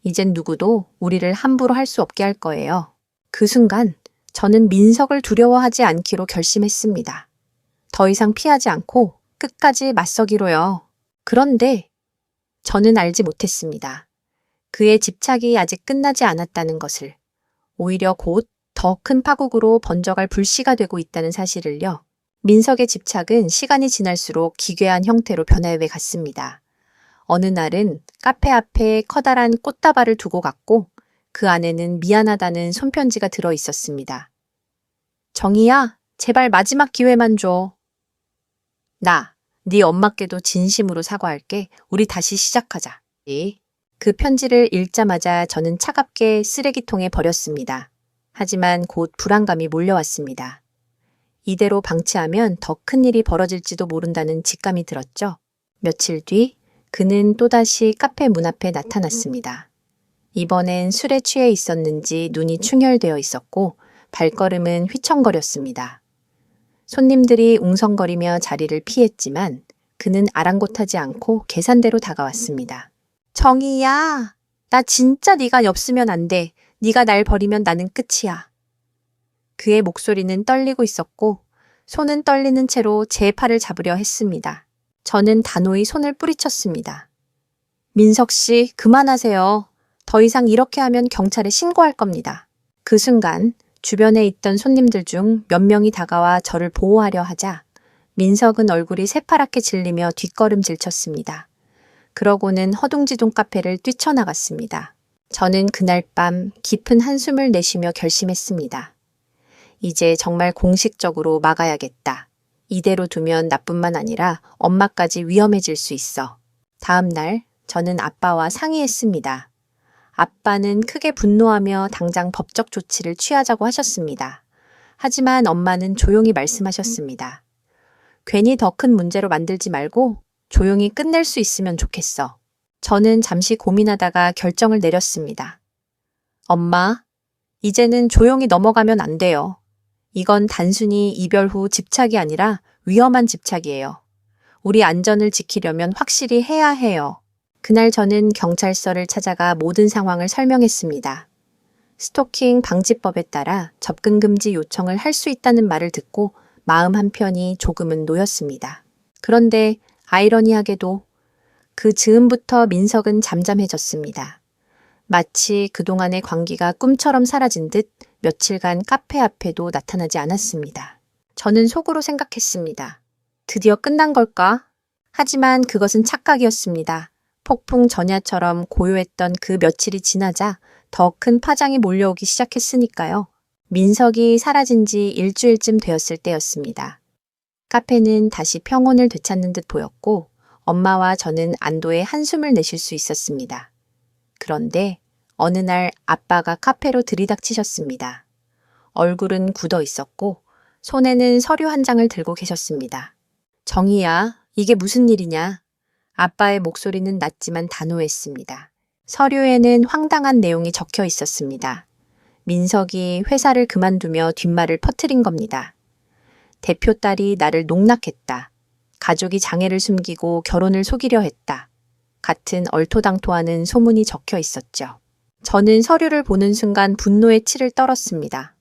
이젠 누구도 우리를 함부로 할 수 없게 할 거예요. 그 순간 저는 민석을 두려워하지 않기로 결심했습니다. 더 이상 피하지 않고 끝까지 맞서기로요. 그런데 저는 알지 못했습니다. 그의 집착이 아직 끝나지 않았다는 것을, 오히려 곧 더 큰 파국으로 번져갈 불씨가 되고 있다는 사실을요. 민석의 집착은 시간이 지날수록 기괴한 형태로 변해외 갔습니다. 어느 날은 카페 앞에 커다란 꽃다발을 두고 갔고 그 안에는 미안하다는 손편지가 들어 있었습니다. 정희야, 제발 마지막 기회만 줘. 네 엄마께도 진심으로 사과할게. 우리 다시 시작하자. 그 편지를 읽자마자 저는 차갑게 쓰레기통에 버렸습니다. 하지만 곧 불안감이 몰려왔습니다. 이대로 방치하면 더 큰 일이 벌어질지도 모른다는 직감이 들었죠. 며칠 뒤 그는 또다시 카페 문 앞에 나타났습니다. 이번엔 술에 취해 있었는지 눈이 충혈되어 있었고 발걸음은 휘청거렸습니다. 손님들이 웅성거리며 자리를 피했지만 그는 아랑곳하지 않고 계산대로 다가왔습니다. 정희야, 나 진짜 네가 없으면 안 돼. 네가 날 버리면 나는 끝이야. 그의 목소리는 떨리고 있었고 손은 떨리는 채로 제 팔을 잡으려 했습니다. 저는 단호히 손을 뿌리쳤습니다. 민석 씨, 그만하세요. 더 이상 이렇게 하면 경찰에 신고할 겁니다. 그 순간 주변에 있던 손님들 중 몇 명이 다가와 저를 보호하려 하자 민석은 얼굴이 새파랗게 질리며 뒷걸음질 쳤습니다. 그러고는 허둥지둥 카페를 뛰쳐나갔습니다. 저는 그날 밤 깊은 한숨을 내쉬며 결심했습니다. 이제 정말 공식적으로 막아야겠다. 이대로 두면 나뿐만 아니라 엄마까지 위험해질 수 있어. 다음 날 저는 아빠와 상의했습니다. 아빠는 크게 분노하며 당장 법적 조치를 취하자고 하셨습니다. 하지만 엄마는 조용히 말씀하셨습니다. 괜히 더 큰 문제로 만들지 말고 조용히 끝낼 수 있으면 좋겠어. 저는 잠시 고민하다가 결정을 내렸습니다. 엄마, 이제는 조용히 넘어가면 안 돼요. 이건 단순히 이별 후 집착이 아니라 위험한 집착이에요. 우리 안전을 지키려면 확실히 해야 해요. 그날 저는 경찰서를 찾아가 모든 상황을 설명했습니다. 스토킹 방지법에 따라 접근 금지 요청을 할 수 있다는 말을 듣고 마음 한편이 조금은 놓였습니다. 그런데 아이러니하게도 그 즈음부터 민석은 잠잠해졌습니다. 마치 그동안의 관계가 꿈처럼 사라진 듯 며칠간 카페 앞에도 나타나지 않았습니다. 저는 속으로 생각했습니다. 드디어 끝난 걸까? 하지만 그것은 착각이었습니다. 폭풍 전야처럼 고요했던 그 며칠이 지나자 더 큰 파장이 몰려오기 시작했으니까요. 민석이 사라진 지 일주일쯤 되었을 때였습니다. 카페는 다시 평온을 되찾는 듯 보였고 엄마와 저는 안도의 한숨을 내쉴 수 있었습니다. 그런데 어느 날 아빠가 카페로 들이닥치셨습니다. 얼굴은 굳어 있었고 손에는 서류 한 장을 들고 계셨습니다. 정희야, 이게 무슨 일이냐? 아빠의 목소리는 낮지만 단호했습니다. 서류에는 황당한 내용이 적혀 있었습니다. 민석이 회사를 그만두며 뒷말을 퍼뜨린 겁니다. 대표 딸이 나를 농락했다. 가족이 장애를 숨기고 결혼을 속이려 했다. 같은 얼토당토하는 소문이 적혀 있었죠. 저는 서류를 보는 순간 분노의 치를 떨었습니다.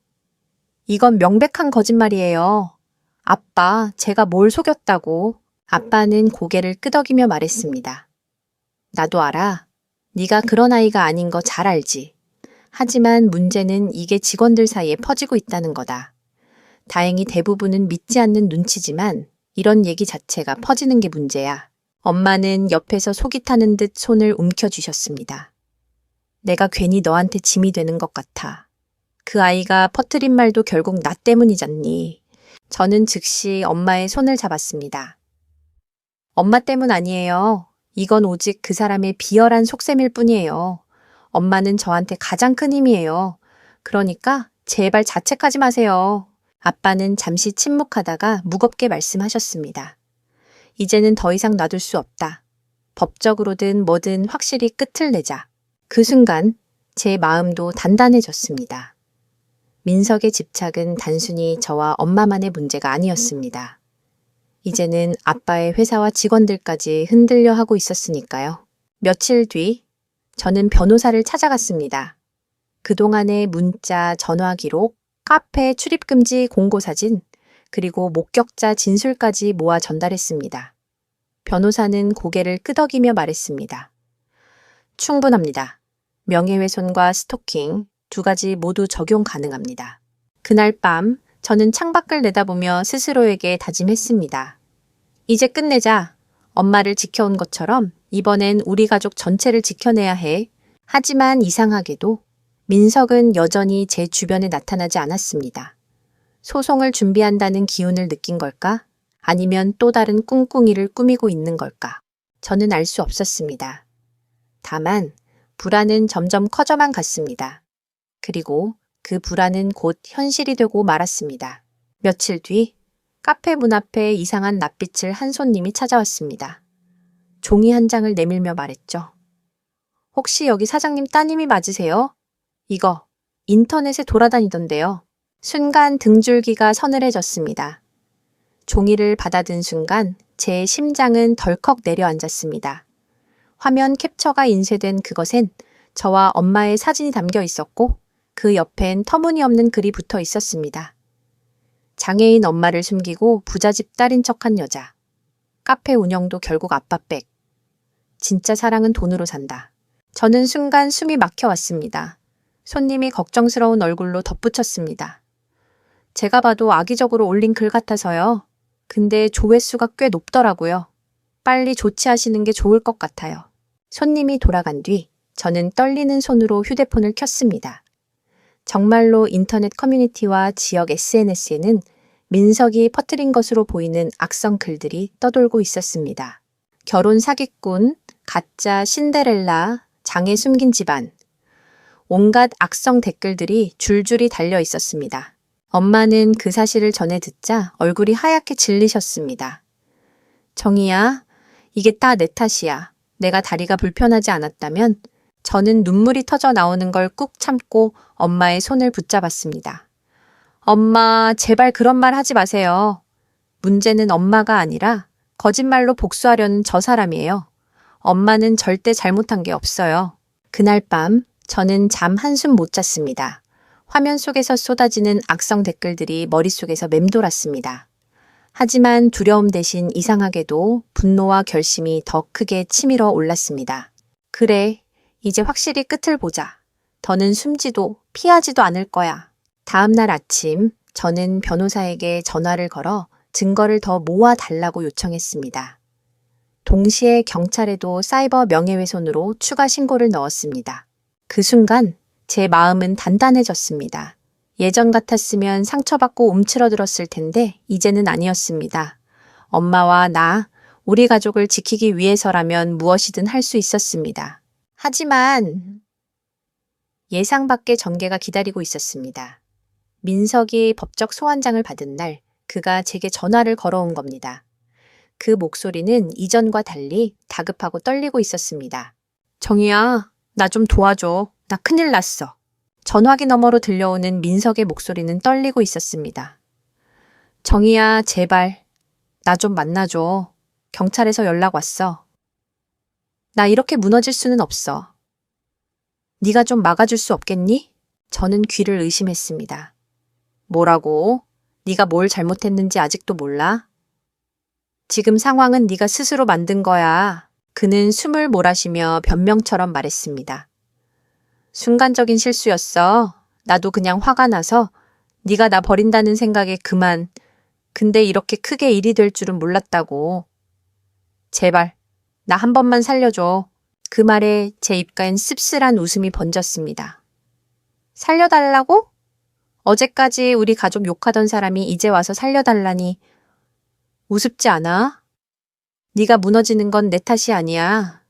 이건 명백한 거짓말이에요. 아빠, 제가 뭘 속였다고? 아빠는 고개를 끄덕이며 말했습니다. 나도 알아. 네가 그런 아이가 아닌 거 잘 알지. 하지만 문제는 이게 직원들 사이에 퍼지고 있다는 거다. 다행히 대부분은 믿지 않는 눈치지만 이런 얘기 자체가 퍼지는 게 문제야. 엄마는 옆에서 속이 타는 듯 손을 움켜쥐셨습니다. 내가 괜히 너한테 짐이 되는 것 같아. 그 아이가 퍼뜨린 말도 결국 나 때문이잖니. 저는 즉시 엄마의 손을 잡았습니다. 엄마 때문 아니에요. 이건 오직 그 사람의 비열한 속셈일 뿐이에요. 엄마는 저한테 가장 큰 힘이에요. 그러니까 제발 자책하지 마세요. 아빠는 잠시 침묵하다가 무겁게 말씀하셨습니다. 이제는 더 이상 놔둘 수 없다. 법적으로든 뭐든 확실히 끝을 내자. 그 순간 제 마음도 단단해졌습니다. 민석의 집착은 단순히 저와 엄마만의 문제가 아니었습니다. 이제는 아빠의 회사와 직원들까지 흔들려 하고 있었으니까요. 며칠 뒤 저는 변호사를 찾아갔습니다. 그동안의 문자, 전화 기록, 카페 출입금지 공고 사진, 그리고 목격자 진술까지 모아 전달했습니다. 변호사는 고개를 끄덕이며 말했습니다. 충분합니다. 명예훼손과 스토킹 두 가지 모두 적용 가능합니다. 그날 밤 저는 창밖을 내다보며 스스로에게 다짐했습니다. 이제 끝내자. 엄마를 지켜온 것처럼 이번엔 우리 가족 전체를 지켜내야 해. 하지만 이상하게도 민석은 여전히 제 주변에 나타나지 않았습니다. 소송을 준비한다는 기운을 느낀 걸까? 아니면 또 다른 꿍꿍이를 꾸미고 있는 걸까? 저는 알 수 없었습니다. 다만 불안은 점점 커져만 갔습니다. 그리고 그 불안은 곧 현실이 되고 말았습니다. 며칠 뒤 카페 문 앞에 이상한 낯빛을 한 손님이 찾아왔습니다. 종이 한 장을 내밀며 말했죠. 혹시 여기 사장님 따님이 맞으세요? 이거 인터넷에 돌아다니던데요. 순간 등줄기가 서늘해졌습니다. 종이를 받아든 순간 제 심장은 덜컥 내려앉았습니다. 화면 캡처가 인쇄된 그것엔 저와 엄마의 사진이 담겨 있었고 그 옆엔 터무니없는 글이 붙어 있었습니다. 장애인 엄마를 숨기고 부잣집 딸인 척한 여자. 카페 운영도 결국 아빠 백. 진짜 사랑은 돈으로 산다. 저는 순간 숨이 막혀왔습니다. 손님이 걱정스러운 얼굴로 덧붙였습니다. 제가 봐도 악의적으로 올린 글 같아서요. 근데 조회수가 꽤 높더라고요. 빨리 조치하시는 게 좋을 것 같아요. 손님이 돌아간 뒤 저는 떨리는 손으로 휴대폰을 켰습니다. 정말로 인터넷 커뮤니티와 지역 SNS에는 민석이 퍼뜨린 것으로 보이는 악성 글들이 떠돌고 있었습니다. 결혼 사기꾼, 가짜 신데렐라, 장애 숨긴 집안, 온갖 악성 댓글들이 줄줄이 달려 있었습니다. 엄마는 그 사실을 전해 듣자 얼굴이 하얗게 질리셨습니다. 정희야, 이게 다 내 탓이야. 내가 다리가 불편하지 않았다면 저는 눈물이 터져 나오는 걸 꾹 참고 엄마의 손을 붙잡았습니다. 엄마, 제발 그런 말 하지 마세요. 문제는 엄마가 아니라 거짓말로 복수하려는 저 사람이에요. 엄마는 절대 잘못한 게 없어요. 그날 밤 저는 잠 한숨 못 잤습니다. 화면 속에서 쏟아지는 악성 댓글들이 머릿속에서 맴돌았습니다. 하지만 두려움 대신 이상하게도 분노와 결심이 더 크게 치밀어 올랐습니다. 그래, 이제 확실히 끝을 보자. 더는 숨지도 피하지도 않을 거야. 다음 날 아침 저는 변호사에게 전화를 걸어 증거를 더 모아달라고 요청했습니다. 동시에 경찰에도 사이버 명예훼손으로 추가 신고를 넣었습니다. 그 순간 제 마음은 단단해졌습니다. 예전 같았으면 상처받고 움츠러들었을 텐데 이제는 아니었습니다. 엄마와 나, 우리 가족을 지키기 위해서라면 무엇이든 할 수 있었습니다. 하지만 예상 밖의 전개가 기다리고 있었습니다. 민석이 법적 소환장을 받은 날 그가 제게 전화를 걸어온 겁니다. 그 목소리는 이전과 달리 다급하고 떨리고 있었습니다. 정희야, 나 좀 도와줘. 나 큰일 났어. 전화기 너머로 들려오는 민석의 목소리는 떨리고 있었습니다. 정희야, 제발. 나 좀 만나줘. 경찰에서 연락 왔어. 나 이렇게 무너질 수는 없어. 네가 좀 막아줄 수 없겠니? 저는 귀를 의심했습니다. 뭐라고? 네가 뭘 잘못했는지 아직도 몰라? 지금 상황은 네가 스스로 만든 거야. 그는 숨을 몰아쉬며 변명처럼 말했습니다. 순간적인 실수였어. 나도 그냥 화가 나서 네가 나 버린다는 생각에 그만. 근데 이렇게 크게 일이 될 줄은 몰랐다고. 제발 나 한 번만 살려줘. 그 말에 제 입가엔 씁쓸한 웃음이 번졌습니다. 살려달라고? 어제까지 우리 가족 욕하던 사람이 이제 와서 살려달라니 우습지 않아? 네가 무너지는 건 내 탓이 아니야.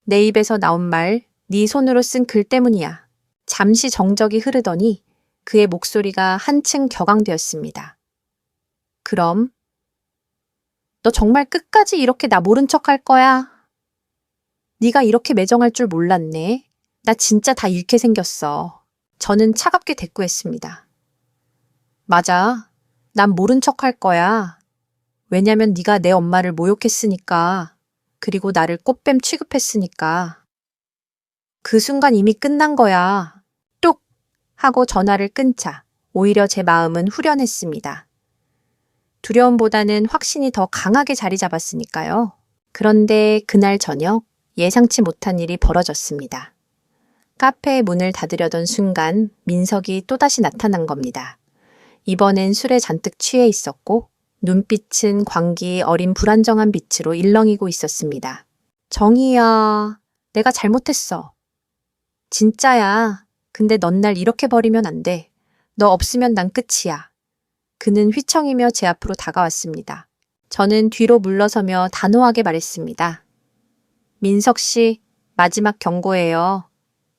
내 입에서 나온 말, 네 손으로 쓴 글 때문이야. 잠시 정적이 흐르더니 그의 목소리가 한층 격앙되었습니다. 그럼 너 정말 끝까지 이렇게 나 모른 척 할 거야? 네가 이렇게 매정할 줄 몰랐네. 나 진짜 다 잃게 생겼어. 저는 차갑게 대꾸했습니다. 맞아. 난 모른 척 할 거야. 왜냐면 네가 내 엄마를 모욕했으니까. 그리고 나를 꽃뱀 취급했으니까. 그 순간 이미 끝난 거야. 뚝! 하고 전화를 끊자 오히려 제 마음은 후련했습니다. 두려움보다는 확신이 더 강하게 자리 잡았으니까요. 그런데 그날 저녁 예상치 못한 일이 벌어졌습니다. 카페의 문을 닫으려던 순간 민석이 또다시 나타난 겁니다. 이번엔 술에 잔뜩 취해 있었고 눈빛은 광기 어린 불안정한 빛으로 일렁이고 있었습니다. 정희야, 내가 잘못했어. 진짜야. 근데 넌 날 이렇게 버리면 안 돼. 너 없으면 난 끝이야. 그는 휘청이며 제 앞으로 다가왔습니다. 저는 뒤로 물러서며 단호하게 말했습니다. 민석 씨, 마지막 경고예요.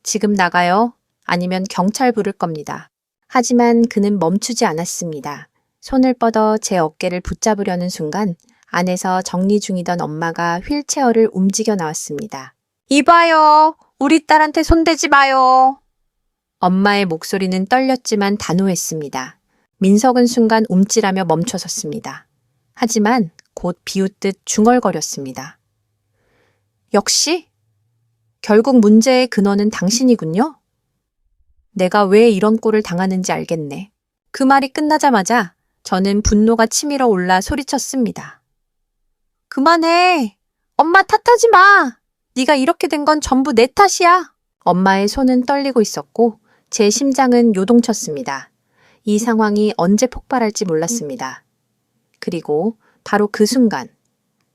지금 나가요. 아니면 경찰 부를 겁니다. 하지만 그는 멈추지 않았습니다. 손을 뻗어 제 어깨를 붙잡으려는 순간 안에서 정리 중이던 엄마가 휠체어를 움직여 나왔습니다. 이봐요. 우리 딸한테 손대지 마요. 엄마의 목소리는 떨렸지만 단호했습니다. 민석은 순간 움찔하며 멈춰섰습니다. 하지만 곧 비웃듯 중얼거렸습니다. 역시? 결국 문제의 근원은 당신이군요? 내가 왜 이런 꼴을 당하는지 알겠네. 그 말이 끝나자마자 저는 분노가 치밀어 올라 소리쳤습니다. 그만해. 엄마 탓하지 마. 네가 이렇게 된 건 전부 내 탓이야. 엄마의 손은 떨리고 있었고 제 심장은 요동쳤습니다. 이 상황이 언제 폭발할지 몰랐습니다. 그리고 바로 그 순간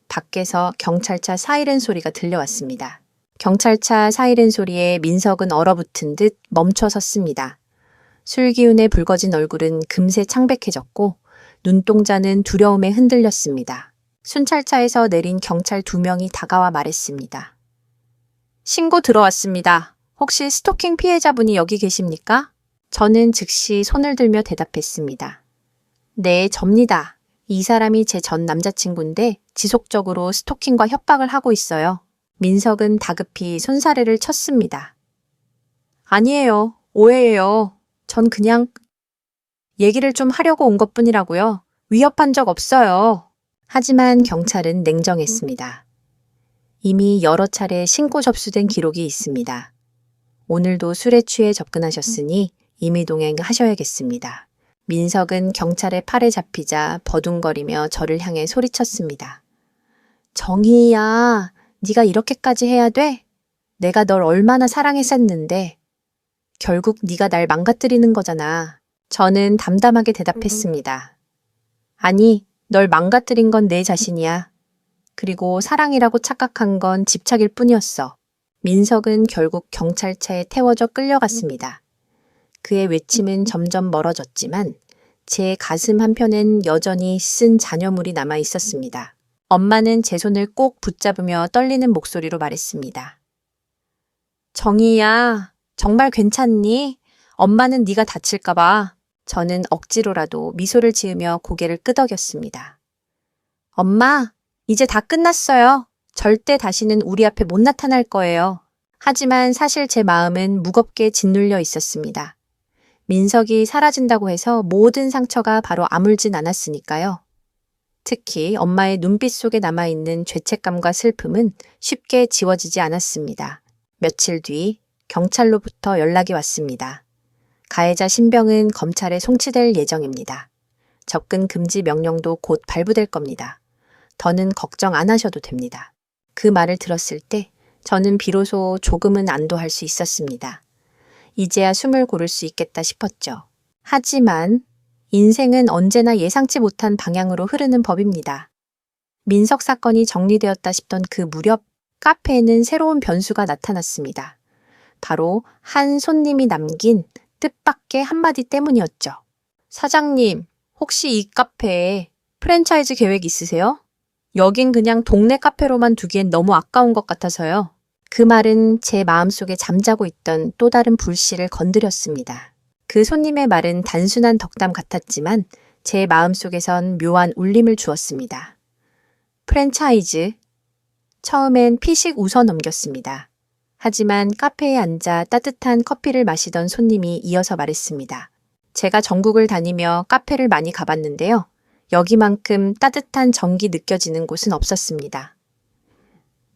밖에서 경찰차 사이렌 소리가 들려왔습니다. 경찰차 사이렌 소리에 민석은 얼어붙은 듯 멈춰 섰습니다. 술기운에 붉어진 얼굴은 금세 창백해졌고 눈동자는 두려움에 흔들렸습니다. 순찰차에서 내린 경찰 2명이 다가와 말했습니다. 신고 들어왔습니다. 혹시 스토킹 피해자분이 여기 계십니까? 저는 즉시 손을 들며 대답했습니다. 네, 접니다. 이 사람이 제 전 남자친구인데 지속적으로 스토킹과 협박을 하고 있어요. 민석은 다급히 손사래를 쳤습니다. 아니에요. 오해예요. 전 그냥 얘기를 좀 하려고 온 것뿐이라고요. 위협한 적 없어요. 하지만 경찰은 냉정했습니다. 이미 여러 차례 신고 접수된 기록이 있습니다. 오늘도 술에 취해 접근하셨으니 임의동행하셔야겠습니다. 민석은 경찰의 팔에 잡히자 버둥거리며 저를 향해 소리쳤습니다. 정희야, 네가 이렇게까지 해야 돼? 내가 널 얼마나 사랑했었는데. 결국 네가 날 망가뜨리는 거잖아. 저는 담담하게 대답했습니다. 아니, 널 망가뜨린 건 내 자신이야. 그리고 사랑이라고 착각한 건 집착일 뿐이었어. 민석은 결국 경찰차에 태워져 끌려갔습니다. 그의 외침은 점점 멀어졌지만 제 가슴 한편엔 여전히 쓴 잔여물이 남아 있었습니다. 엄마는 제 손을 꼭 붙잡으며 떨리는 목소리로 말했습니다. 정희야, 정말 괜찮니? 엄마는 네가 다칠까 봐. 저는 억지로라도 미소를 지으며 고개를 끄덕였습니다. 엄마, 이제 다 끝났어요. 절대 다시는 우리 앞에 못 나타날 거예요. 하지만 사실 제 마음은 무겁게 짓눌려 있었습니다. 민석이 사라진다고 해서 모든 상처가 바로 아물진 않았으니까요. 특히 엄마의 눈빛 속에 남아있는 죄책감과 슬픔은 쉽게 지워지지 않았습니다. 며칠 뒤 경찰로부터 연락이 왔습니다. 가해자 신병은 검찰에 송치될 예정입니다. 접근 금지 명령도 곧 발부될 겁니다. 더는 걱정 안 하셔도 됩니다. 그 말을 들었을 때 저는 비로소 조금은 안도할 수 있었습니다. 이제야 숨을 고를 수 있겠다 싶었죠. 하지만 인생은 언제나 예상치 못한 방향으로 흐르는 법입니다. 민석 사건이 정리되었다 싶던 그 무렵 카페에는 새로운 변수가 나타났습니다. 바로 한 손님이 남긴 뜻밖의 한마디 때문이었죠. 사장님, 혹시 이 카페에 프랜차이즈 계획 있으세요? 여긴 그냥 동네 카페로만 두기엔 너무 아까운 것 같아서요. 그 말은 제 마음속에 잠자고 있던 또 다른 불씨를 건드렸습니다. 그 손님의 말은 단순한 덕담 같았지만 제 마음속에선 묘한 울림을 주었습니다. 프랜차이즈. 처음엔 피식 웃어 넘겼습니다. 하지만 카페에 앉아 따뜻한 커피를 마시던 손님이 이어서 말했습니다. 제가 전국을 다니며 카페를 많이 가봤는데요. 여기만큼 따뜻한 정이 느껴지는 곳은 없었습니다.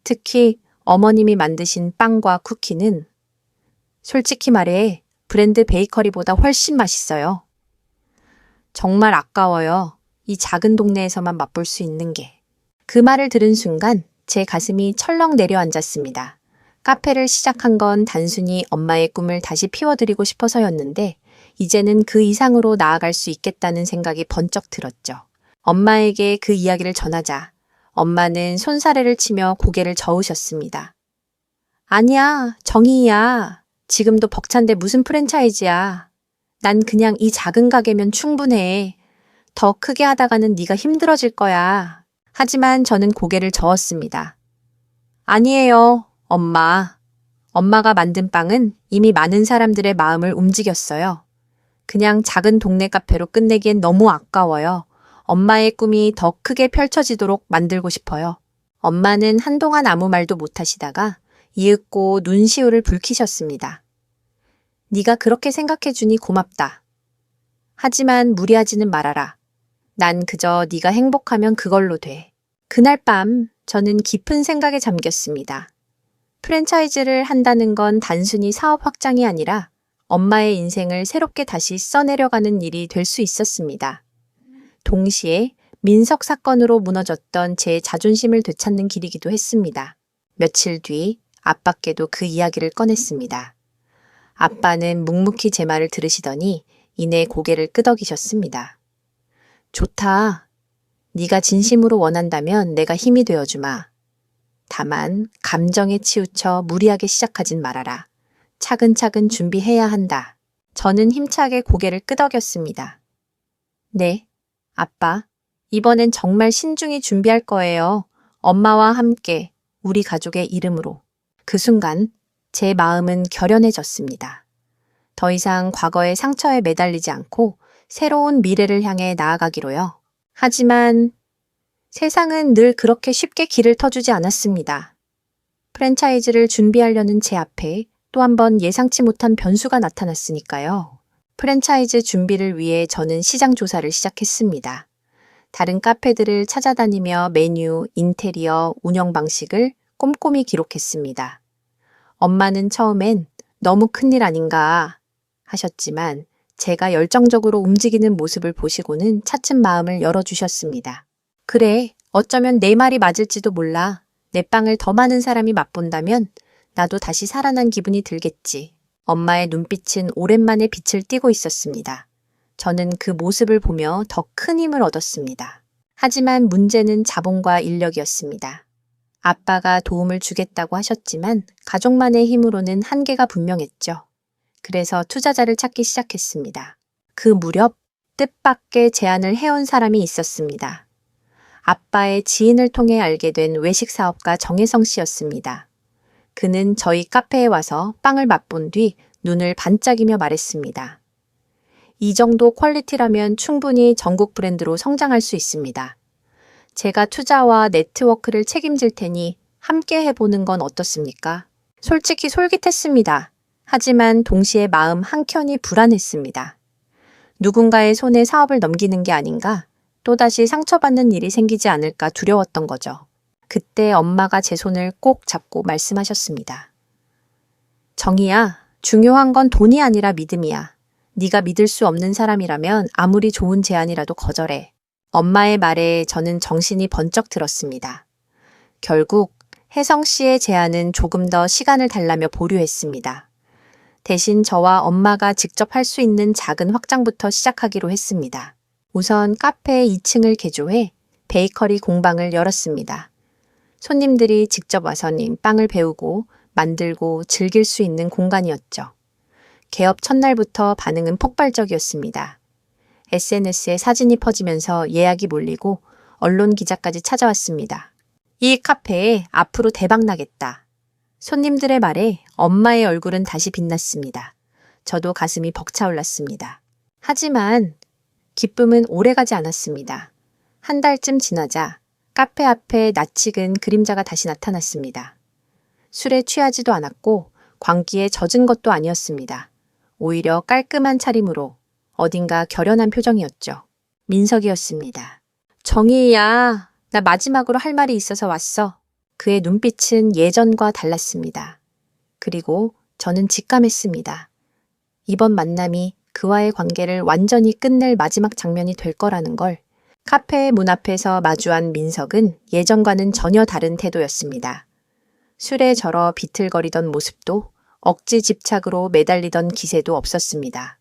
특히 어머님이 만드신 빵과 쿠키는 솔직히 말해 브랜드 베이커리보다 훨씬 맛있어요. 정말 아까워요. 이 작은 동네에서만 맛볼 수 있는 게. 그 말을 들은 순간 제 가슴이 철렁 내려앉았습니다. 카페를 시작한 건 단순히 엄마의 꿈을 다시 피워드리고 싶어서였는데 이제는 그 이상으로 나아갈 수 있겠다는 생각이 번쩍 들었죠. 엄마에게 그 이야기를 전하자 엄마는 손사래를 치며 고개를 저으셨습니다. 아니야, 정희야. 지금도 벅찬데 무슨 프랜차이즈야. 난 그냥 이 작은 가게면 충분해. 더 크게 하다가는 네가 힘들어질 거야. 하지만 저는 고개를 저었습니다. 아니에요, 엄마. 엄마가 만든 빵은 이미 많은 사람들의 마음을 움직였어요. 그냥 작은 동네 카페로 끝내기엔 너무 아까워요. 엄마의 꿈이 더 크게 펼쳐지도록 만들고 싶어요. 엄마는 한동안 아무 말도 못하시다가 이윽고 눈시울을 붉히셨습니다. 네가 그렇게 생각해주니 고맙다. 하지만 무리하지는 말아라. 난 그저 네가 행복하면 그걸로 돼. 그날 밤 저는 깊은 생각에 잠겼습니다. 프랜차이즈를 한다는 건 단순히 사업 확장이 아니라 엄마의 인생을 새롭게 다시 써내려가는 일이 될 수 있었습니다. 동시에 민석 사건으로 무너졌던 제 자존심을 되찾는 길이기도 했습니다. 며칠 뒤 아빠께도 그 이야기를 꺼냈습니다. 아빠는 묵묵히 제 말을 들으시더니 이내 고개를 끄덕이셨습니다. 좋다. 네가 진심으로 원한다면 내가 힘이 되어주마. 다만 감정에 치우쳐 무리하게 시작하진 말아라. 차근차근 준비해야 한다. 저는 힘차게 고개를 끄덕였습니다. 네, 아빠. 이번엔 정말 신중히 준비할 거예요. 엄마와 함께 우리 가족의 이름으로. 그 순간 제 마음은 결연해졌습니다. 더 이상 과거의 상처에 매달리지 않고 새로운 미래를 향해 나아가기로요. 하지만 세상은 늘 그렇게 쉽게 길을 터주지 않았습니다. 프랜차이즈를 준비하려는 제 앞에 또 한 번 예상치 못한 변수가 나타났으니까요. 프랜차이즈 준비를 위해 저는 시장 조사를 시작했습니다. 다른 카페들을 찾아다니며 메뉴, 인테리어, 운영 방식을 꼼꼼히 기록했습니다. 엄마는 처음엔 너무 큰일 아닌가 하셨지만 제가 열정적으로 움직이는 모습을 보시고는 차츰 마음을 열어주셨습니다. 그래, 어쩌면 내 말이 맞을지도 몰라. 내 빵을 더 많은 사람이 맛본다면 나도 다시 살아난 기분이 들겠지. 엄마의 눈빛은 오랜만에 빛을 띠고 있었습니다. 저는 그 모습을 보며 더 큰 힘을 얻었습니다. 하지만 문제는 자본과 인력이었습니다. 아빠가 도움을 주겠다고 하셨지만 가족만의 힘으로는 한계가 분명했죠. 그래서 투자자를 찾기 시작했습니다. 그 무렵 뜻밖의 제안을 해온 사람이 있었습니다. 아빠의 지인을 통해 알게 된 외식 사업가 정혜성 씨였습니다. 그는 저희 카페에 와서 빵을 맛본 뒤 눈을 반짝이며 말했습니다. 이 정도 퀄리티라면 충분히 전국 브랜드로 성장할 수 있습니다. 제가 투자와 네트워크를 책임질 테니 함께 해보는 건 어떻습니까? 솔직히 솔깃했습니다. 하지만 동시에 마음 한켠이 불안했습니다. 누군가의 손에 사업을 넘기는 게 아닌가? 또다시 상처받는 일이 생기지 않을까 두려웠던 거죠. 그때 엄마가 제 손을 꼭 잡고 말씀하셨습니다. 정희야, 중요한 건 돈이 아니라 믿음이야. 네가 믿을 수 없는 사람이라면 아무리 좋은 제안이라도 거절해. 엄마의 말에 저는 정신이 번쩍 들었습니다. 결국 혜성 씨의 제안은 조금 더 시간을 달라며 보류했습니다. 대신 저와 엄마가 직접 할 수 있는 작은 확장부터 시작하기로 했습니다. 우선 카페 2층을 개조해 베이커리 공방을 열었습니다. 손님들이 직접 와서 빵을 배우고 만들고 즐길 수 있는 공간이었죠. 개업 첫날부터 반응은 폭발적이었습니다. SNS에 사진이 퍼지면서 예약이 몰리고 언론 기자까지 찾아왔습니다. 이 카페에 앞으로 대박 나겠다. 손님들의 말에 엄마의 얼굴은 다시 빛났습니다. 저도 가슴이 벅차올랐습니다. 하지만 기쁨은 오래가지 않았습니다. 한 달쯤 지나자 카페 앞에 낯익은 그림자가 다시 나타났습니다. 술에 취하지도 않았고 광기에 젖은 것도 아니었습니다. 오히려 깔끔한 차림으로 어딘가 결연한 표정이었죠. 민석이었습니다. 정희야, 나 마지막으로 할 말이 있어서 왔어. 그의 눈빛은 예전과 달랐습니다. 그리고 저는 직감했습니다. 이번 만남이 그와의 관계를 완전히 끝낼 마지막 장면이 될 거라는 걸. 카페의 문 앞에서 마주한 민석은 예전과는 전혀 다른 태도였습니다. 술에 절어 비틀거리던 모습도 억지 집착으로 매달리던 기세도 없었습니다.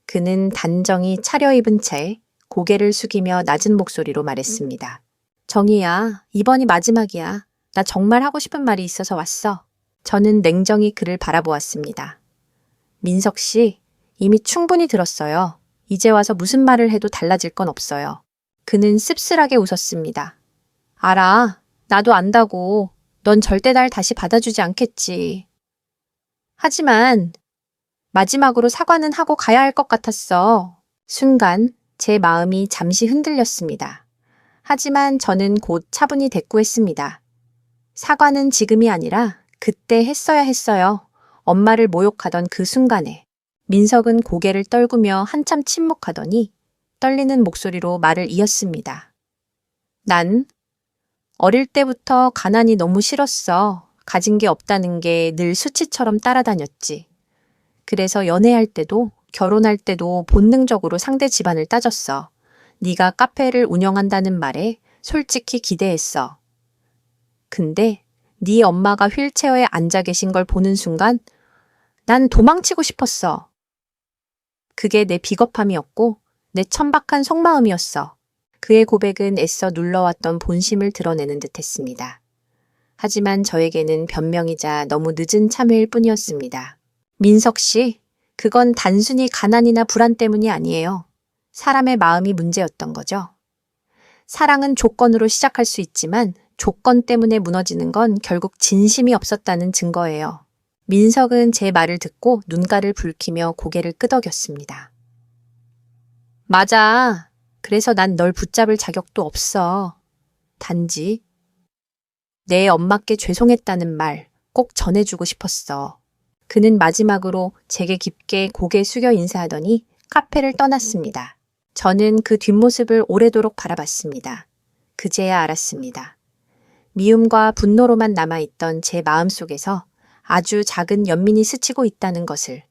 그는 단정히 차려입은 채 고개를 숙이며 낮은 목소리로 말했습니다. 정희야, 이번이 마지막이야. 나 정말 하고 싶은 말이 있어서 왔어. 저는 냉정히 그를 바라보았습니다. 민석 씨, 이미 충분히 들었어요. 이제 와서 무슨 말을 해도 달라질 건 없어요. 그는 씁쓸하게 웃었습니다. 알아. 나도 안다고. 넌 절대 날 다시 받아주지 않겠지. 하지만 마지막으로 사과는 하고 가야 할 것 같았어. 순간 제 마음이 잠시 흔들렸습니다. 하지만 저는 곧 차분히 대꾸했습니다. 사과는 지금이 아니라 그때 했어야 했어요. 엄마를 모욕하던 그 순간에. 민석은 고개를 떨구며 한참 침묵하더니 떨리는 목소리로 말을 이었습니다. 난 어릴 때부터 가난이 너무 싫었어. 가진 게 없다는 게 늘 수치처럼 따라다녔지. 그래서 연애할 때도 결혼할 때도 본능적으로 상대 집안을 따졌어. 네가 카페를 운영한다는 말에 솔직히 기대했어. 근데 네 엄마가 휠체어에 앉아 계신 걸 보는 순간 난 도망치고 싶었어. 그게 내 비겁함이었고 내 천박한 속마음이었어. 그의 고백은 애써 눌러왔던 본심을 드러내는 듯했습니다. 하지만 저에게는 변명이자 너무 늦은 참회일 뿐이었습니다. 민석 씨, 그건 단순히 가난이나 불안 때문이 아니에요. 사람의 마음이 문제였던 거죠. 사랑은 조건으로 시작할 수 있지만 조건 때문에 무너지는 건 결국 진심이 없었다는 증거예요. 민석은 제 말을 듣고 눈가를 붉히며 고개를 끄덕였습니다. 맞아. 그래서 난 널 붙잡을 자격도 없어. 단지 내 엄마께 죄송했다는 말 꼭 전해주고 싶었어. 그는 마지막으로 제게 깊게 고개 숙여 인사하더니 카페를 떠났습니다. 저는 그 뒷모습을 오래도록 바라봤습니다. 그제야 알았습니다. 미움과 분노로만 남아있던 제 마음속에서 아주 작은 연민이 스치고 있다는 것을.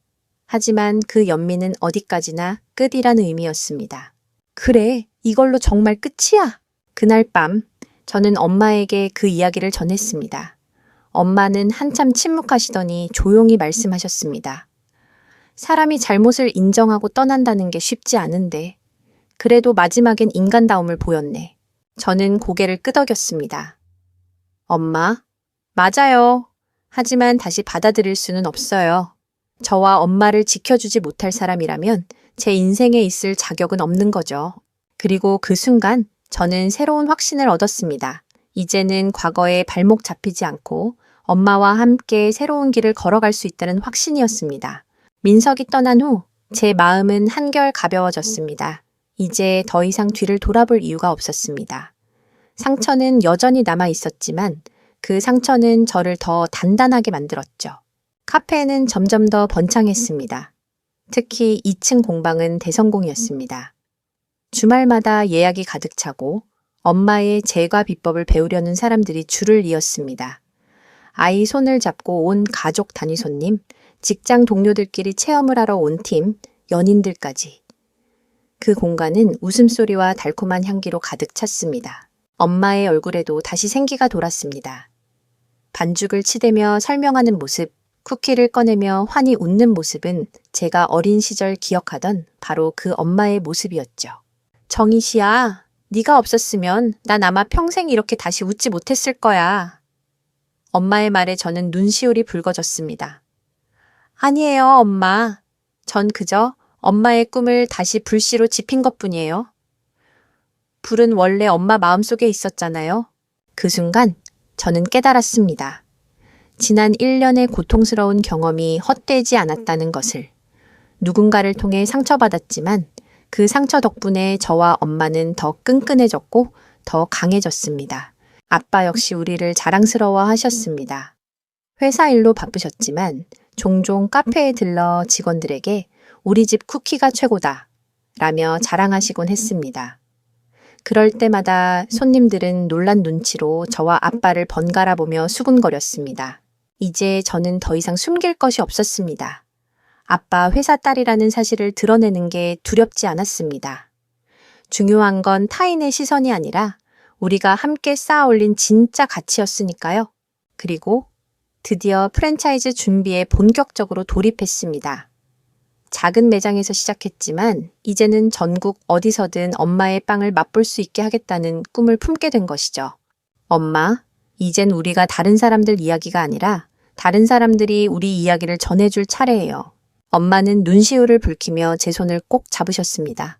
하지만 그 연민은 어디까지나 끝이란 의미였습니다. 그래, 이걸로 정말 끝이야. 그날 밤 저는 엄마에게 그 이야기를 전했습니다. 엄마는 한참 침묵하시더니 조용히 말씀하셨습니다. 사람이 잘못을 인정하고 떠난다는 게 쉽지 않은데 그래도 마지막엔 인간다움을 보였네. 저는 고개를 끄덕였습니다. 엄마, 맞아요. 하지만 다시 받아들일 수는 없어요. 저와 엄마를 지켜주지 못할 사람이라면 제 인생에 있을 자격은 없는 거죠. 그리고 그 순간 저는 새로운 확신을 얻었습니다. 이제는 과거에 발목 잡히지 않고 엄마와 함께 새로운 길을 걸어갈 수 있다는 확신이었습니다. 민석이 떠난 후 제 마음은 한결 가벼워졌습니다. 이제 더 이상 뒤를 돌아볼 이유가 없었습니다. 상처는 여전히 남아 있었지만 그 상처는 저를 더 단단하게 만들었죠. 카페는 점점 더 번창했습니다. 특히 2층 공방은 대성공이었습니다. 주말마다 예약이 가득 차고 엄마의 제과 비법을 배우려는 사람들이 줄을 이었습니다. 아이 손을 잡고 온 가족 단위 손님, 직장 동료들끼리 체험을 하러 온 팀, 연인들까지. 그 공간은 웃음소리와 달콤한 향기로 가득 찼습니다. 엄마의 얼굴에도 다시 생기가 돌았습니다. 반죽을 치대며 설명하는 모습, 쿠키를 꺼내며 환히 웃는 모습은 제가 어린 시절 기억하던 바로 그 엄마의 모습이었죠. 정희 씨야, 네가 없었으면 난 아마 평생 이렇게 다시 웃지 못했을 거야. 엄마의 말에 저는 눈시울이 붉어졌습니다. 아니에요, 엄마. 전 그저 엄마의 꿈을 다시 불씨로 지핀 것뿐이에요. 불은 원래 엄마 마음속에 있었잖아요. 그 순간 저는 깨달았습니다. 지난 1년의 고통스러운 경험이 헛되지 않았다는 것을. 누군가를 통해 상처받았지만 그 상처 덕분에 저와 엄마는 더 끈끈해졌고 더 강해졌습니다. 아빠 역시 우리를 자랑스러워 하셨습니다. 회사 일로 바쁘셨지만 종종 카페에 들러 직원들에게 우리 집 쿠키가 최고다 라며 자랑하시곤 했습니다. 그럴 때마다 손님들은 놀란 눈치로 저와 아빠를 번갈아 보며 수군거렸습니다. 이제 저는 더 이상 숨길 것이 없었습니다. 아빠 회사 딸이라는 사실을 드러내는 게 두렵지 않았습니다. 중요한 건 타인의 시선이 아니라 우리가 함께 쌓아 올린 진짜 가치였으니까요. 그리고 드디어 프랜차이즈 준비에 본격적으로 돌입했습니다. 작은 매장에서 시작했지만 이제는 전국 어디서든 엄마의 빵을 맛볼 수 있게 하겠다는 꿈을 품게 된 것이죠. 엄마, 이젠 우리가 다른 사람들 이야기가 아니라 다른 사람들이 우리 이야기를 전해줄 차례예요. 엄마는 눈시울을 붉히며 제 손을 꼭 잡으셨습니다.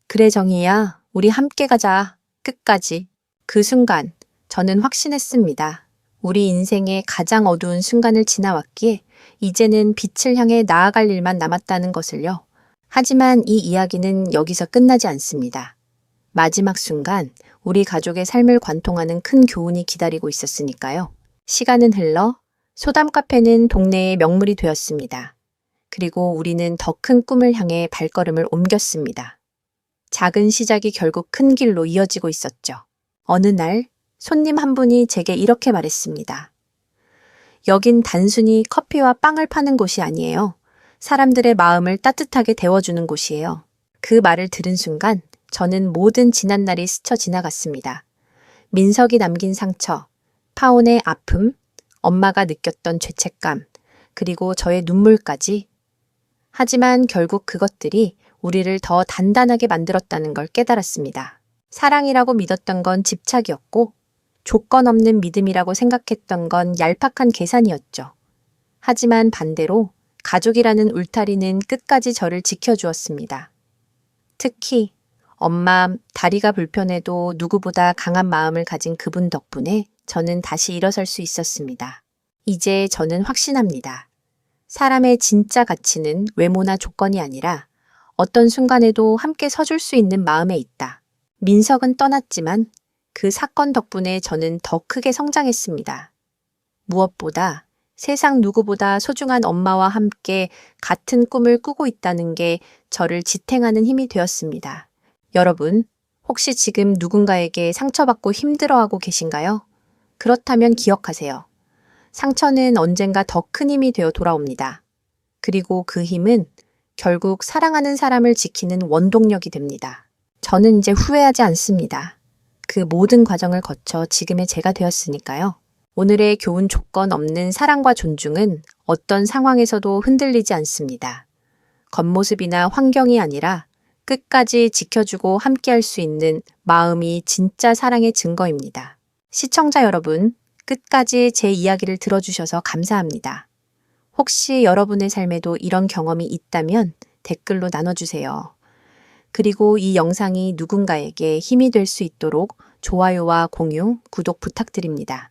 그래 정희야, 우리 함께 가자. 끝까지. 그 순간 저는 확신했습니다. 우리 인생의 가장 어두운 순간을 지나왔기에 이제는 빛을 향해 나아갈 일만 남았다는 것을요. 하지만 이 이야기는 여기서 끝나지 않습니다. 마지막 순간 우리 가족의 삶을 관통하는 큰 교훈이 기다리고 있었으니까요. 시간은 흘러 소담 카페는 동네의 명물이 되었습니다. 그리고 우리는 더 큰 꿈을 향해 발걸음을 옮겼습니다. 작은 시작이 결국 큰 길로 이어지고 있었죠. 어느 날 손님 한 분이 제게 이렇게 말했습니다. 여긴 단순히 커피와 빵을 파는 곳이 아니에요. 사람들의 마음을 따뜻하게 데워주는 곳이에요. 그 말을 들은 순간 저는 모든 지난 날이 스쳐 지나갔습니다. 민석이 남긴 상처, 파온의 아픔, 엄마가 느꼈던 죄책감, 그리고 저의 눈물까지. 하지만 결국 그것들이 우리를 더 단단하게 만들었다는 걸 깨달았습니다. 사랑이라고 믿었던 건 집착이었고 조건 없는 믿음이라고 생각했던 건 얄팍한 계산이었죠. 하지만 반대로 가족이라는 울타리는 끝까지 저를 지켜주었습니다. 특히 엄마 다리가 불편해도 누구보다 강한 마음을 가진 그분 덕분에 저는 다시 일어설 수 있었습니다. 이제 저는 확신합니다. 사람의 진짜 가치는 외모나 조건이 아니라 어떤 순간에도 함께 서줄 수 있는 마음에 있다. 민석은 떠났지만 그 사건 덕분에 저는 더 크게 성장했습니다. 무엇보다 세상 누구보다 소중한 엄마와 함께 같은 꿈을 꾸고 있다는 게 저를 지탱하는 힘이 되었습니다. 여러분, 혹시 지금 누군가에게 상처받고 힘들어하고 계신가요? 그렇다면 기억하세요. 상처는 언젠가 더 큰 힘이 되어 돌아옵니다. 그리고 그 힘은 결국 사랑하는 사람을 지키는 원동력이 됩니다. 저는 이제 후회하지 않습니다. 그 모든 과정을 거쳐 지금의 제가 되었으니까요. 오늘의 교훈 조건 없는 사랑과 존중은 어떤 상황에서도 흔들리지 않습니다. 겉모습이나 환경이 아니라 끝까지 지켜주고 함께할 수 있는 마음이 진짜 사랑의 증거입니다. 시청자 여러분, 끝까지 제 이야기를 들어주셔서 감사합니다. 혹시 여러분의 삶에도 이런 경험이 있다면 댓글로 나눠주세요. 그리고 이 영상이 누군가에게 힘이 될 수 있도록 좋아요와 공유, 구독 부탁드립니다.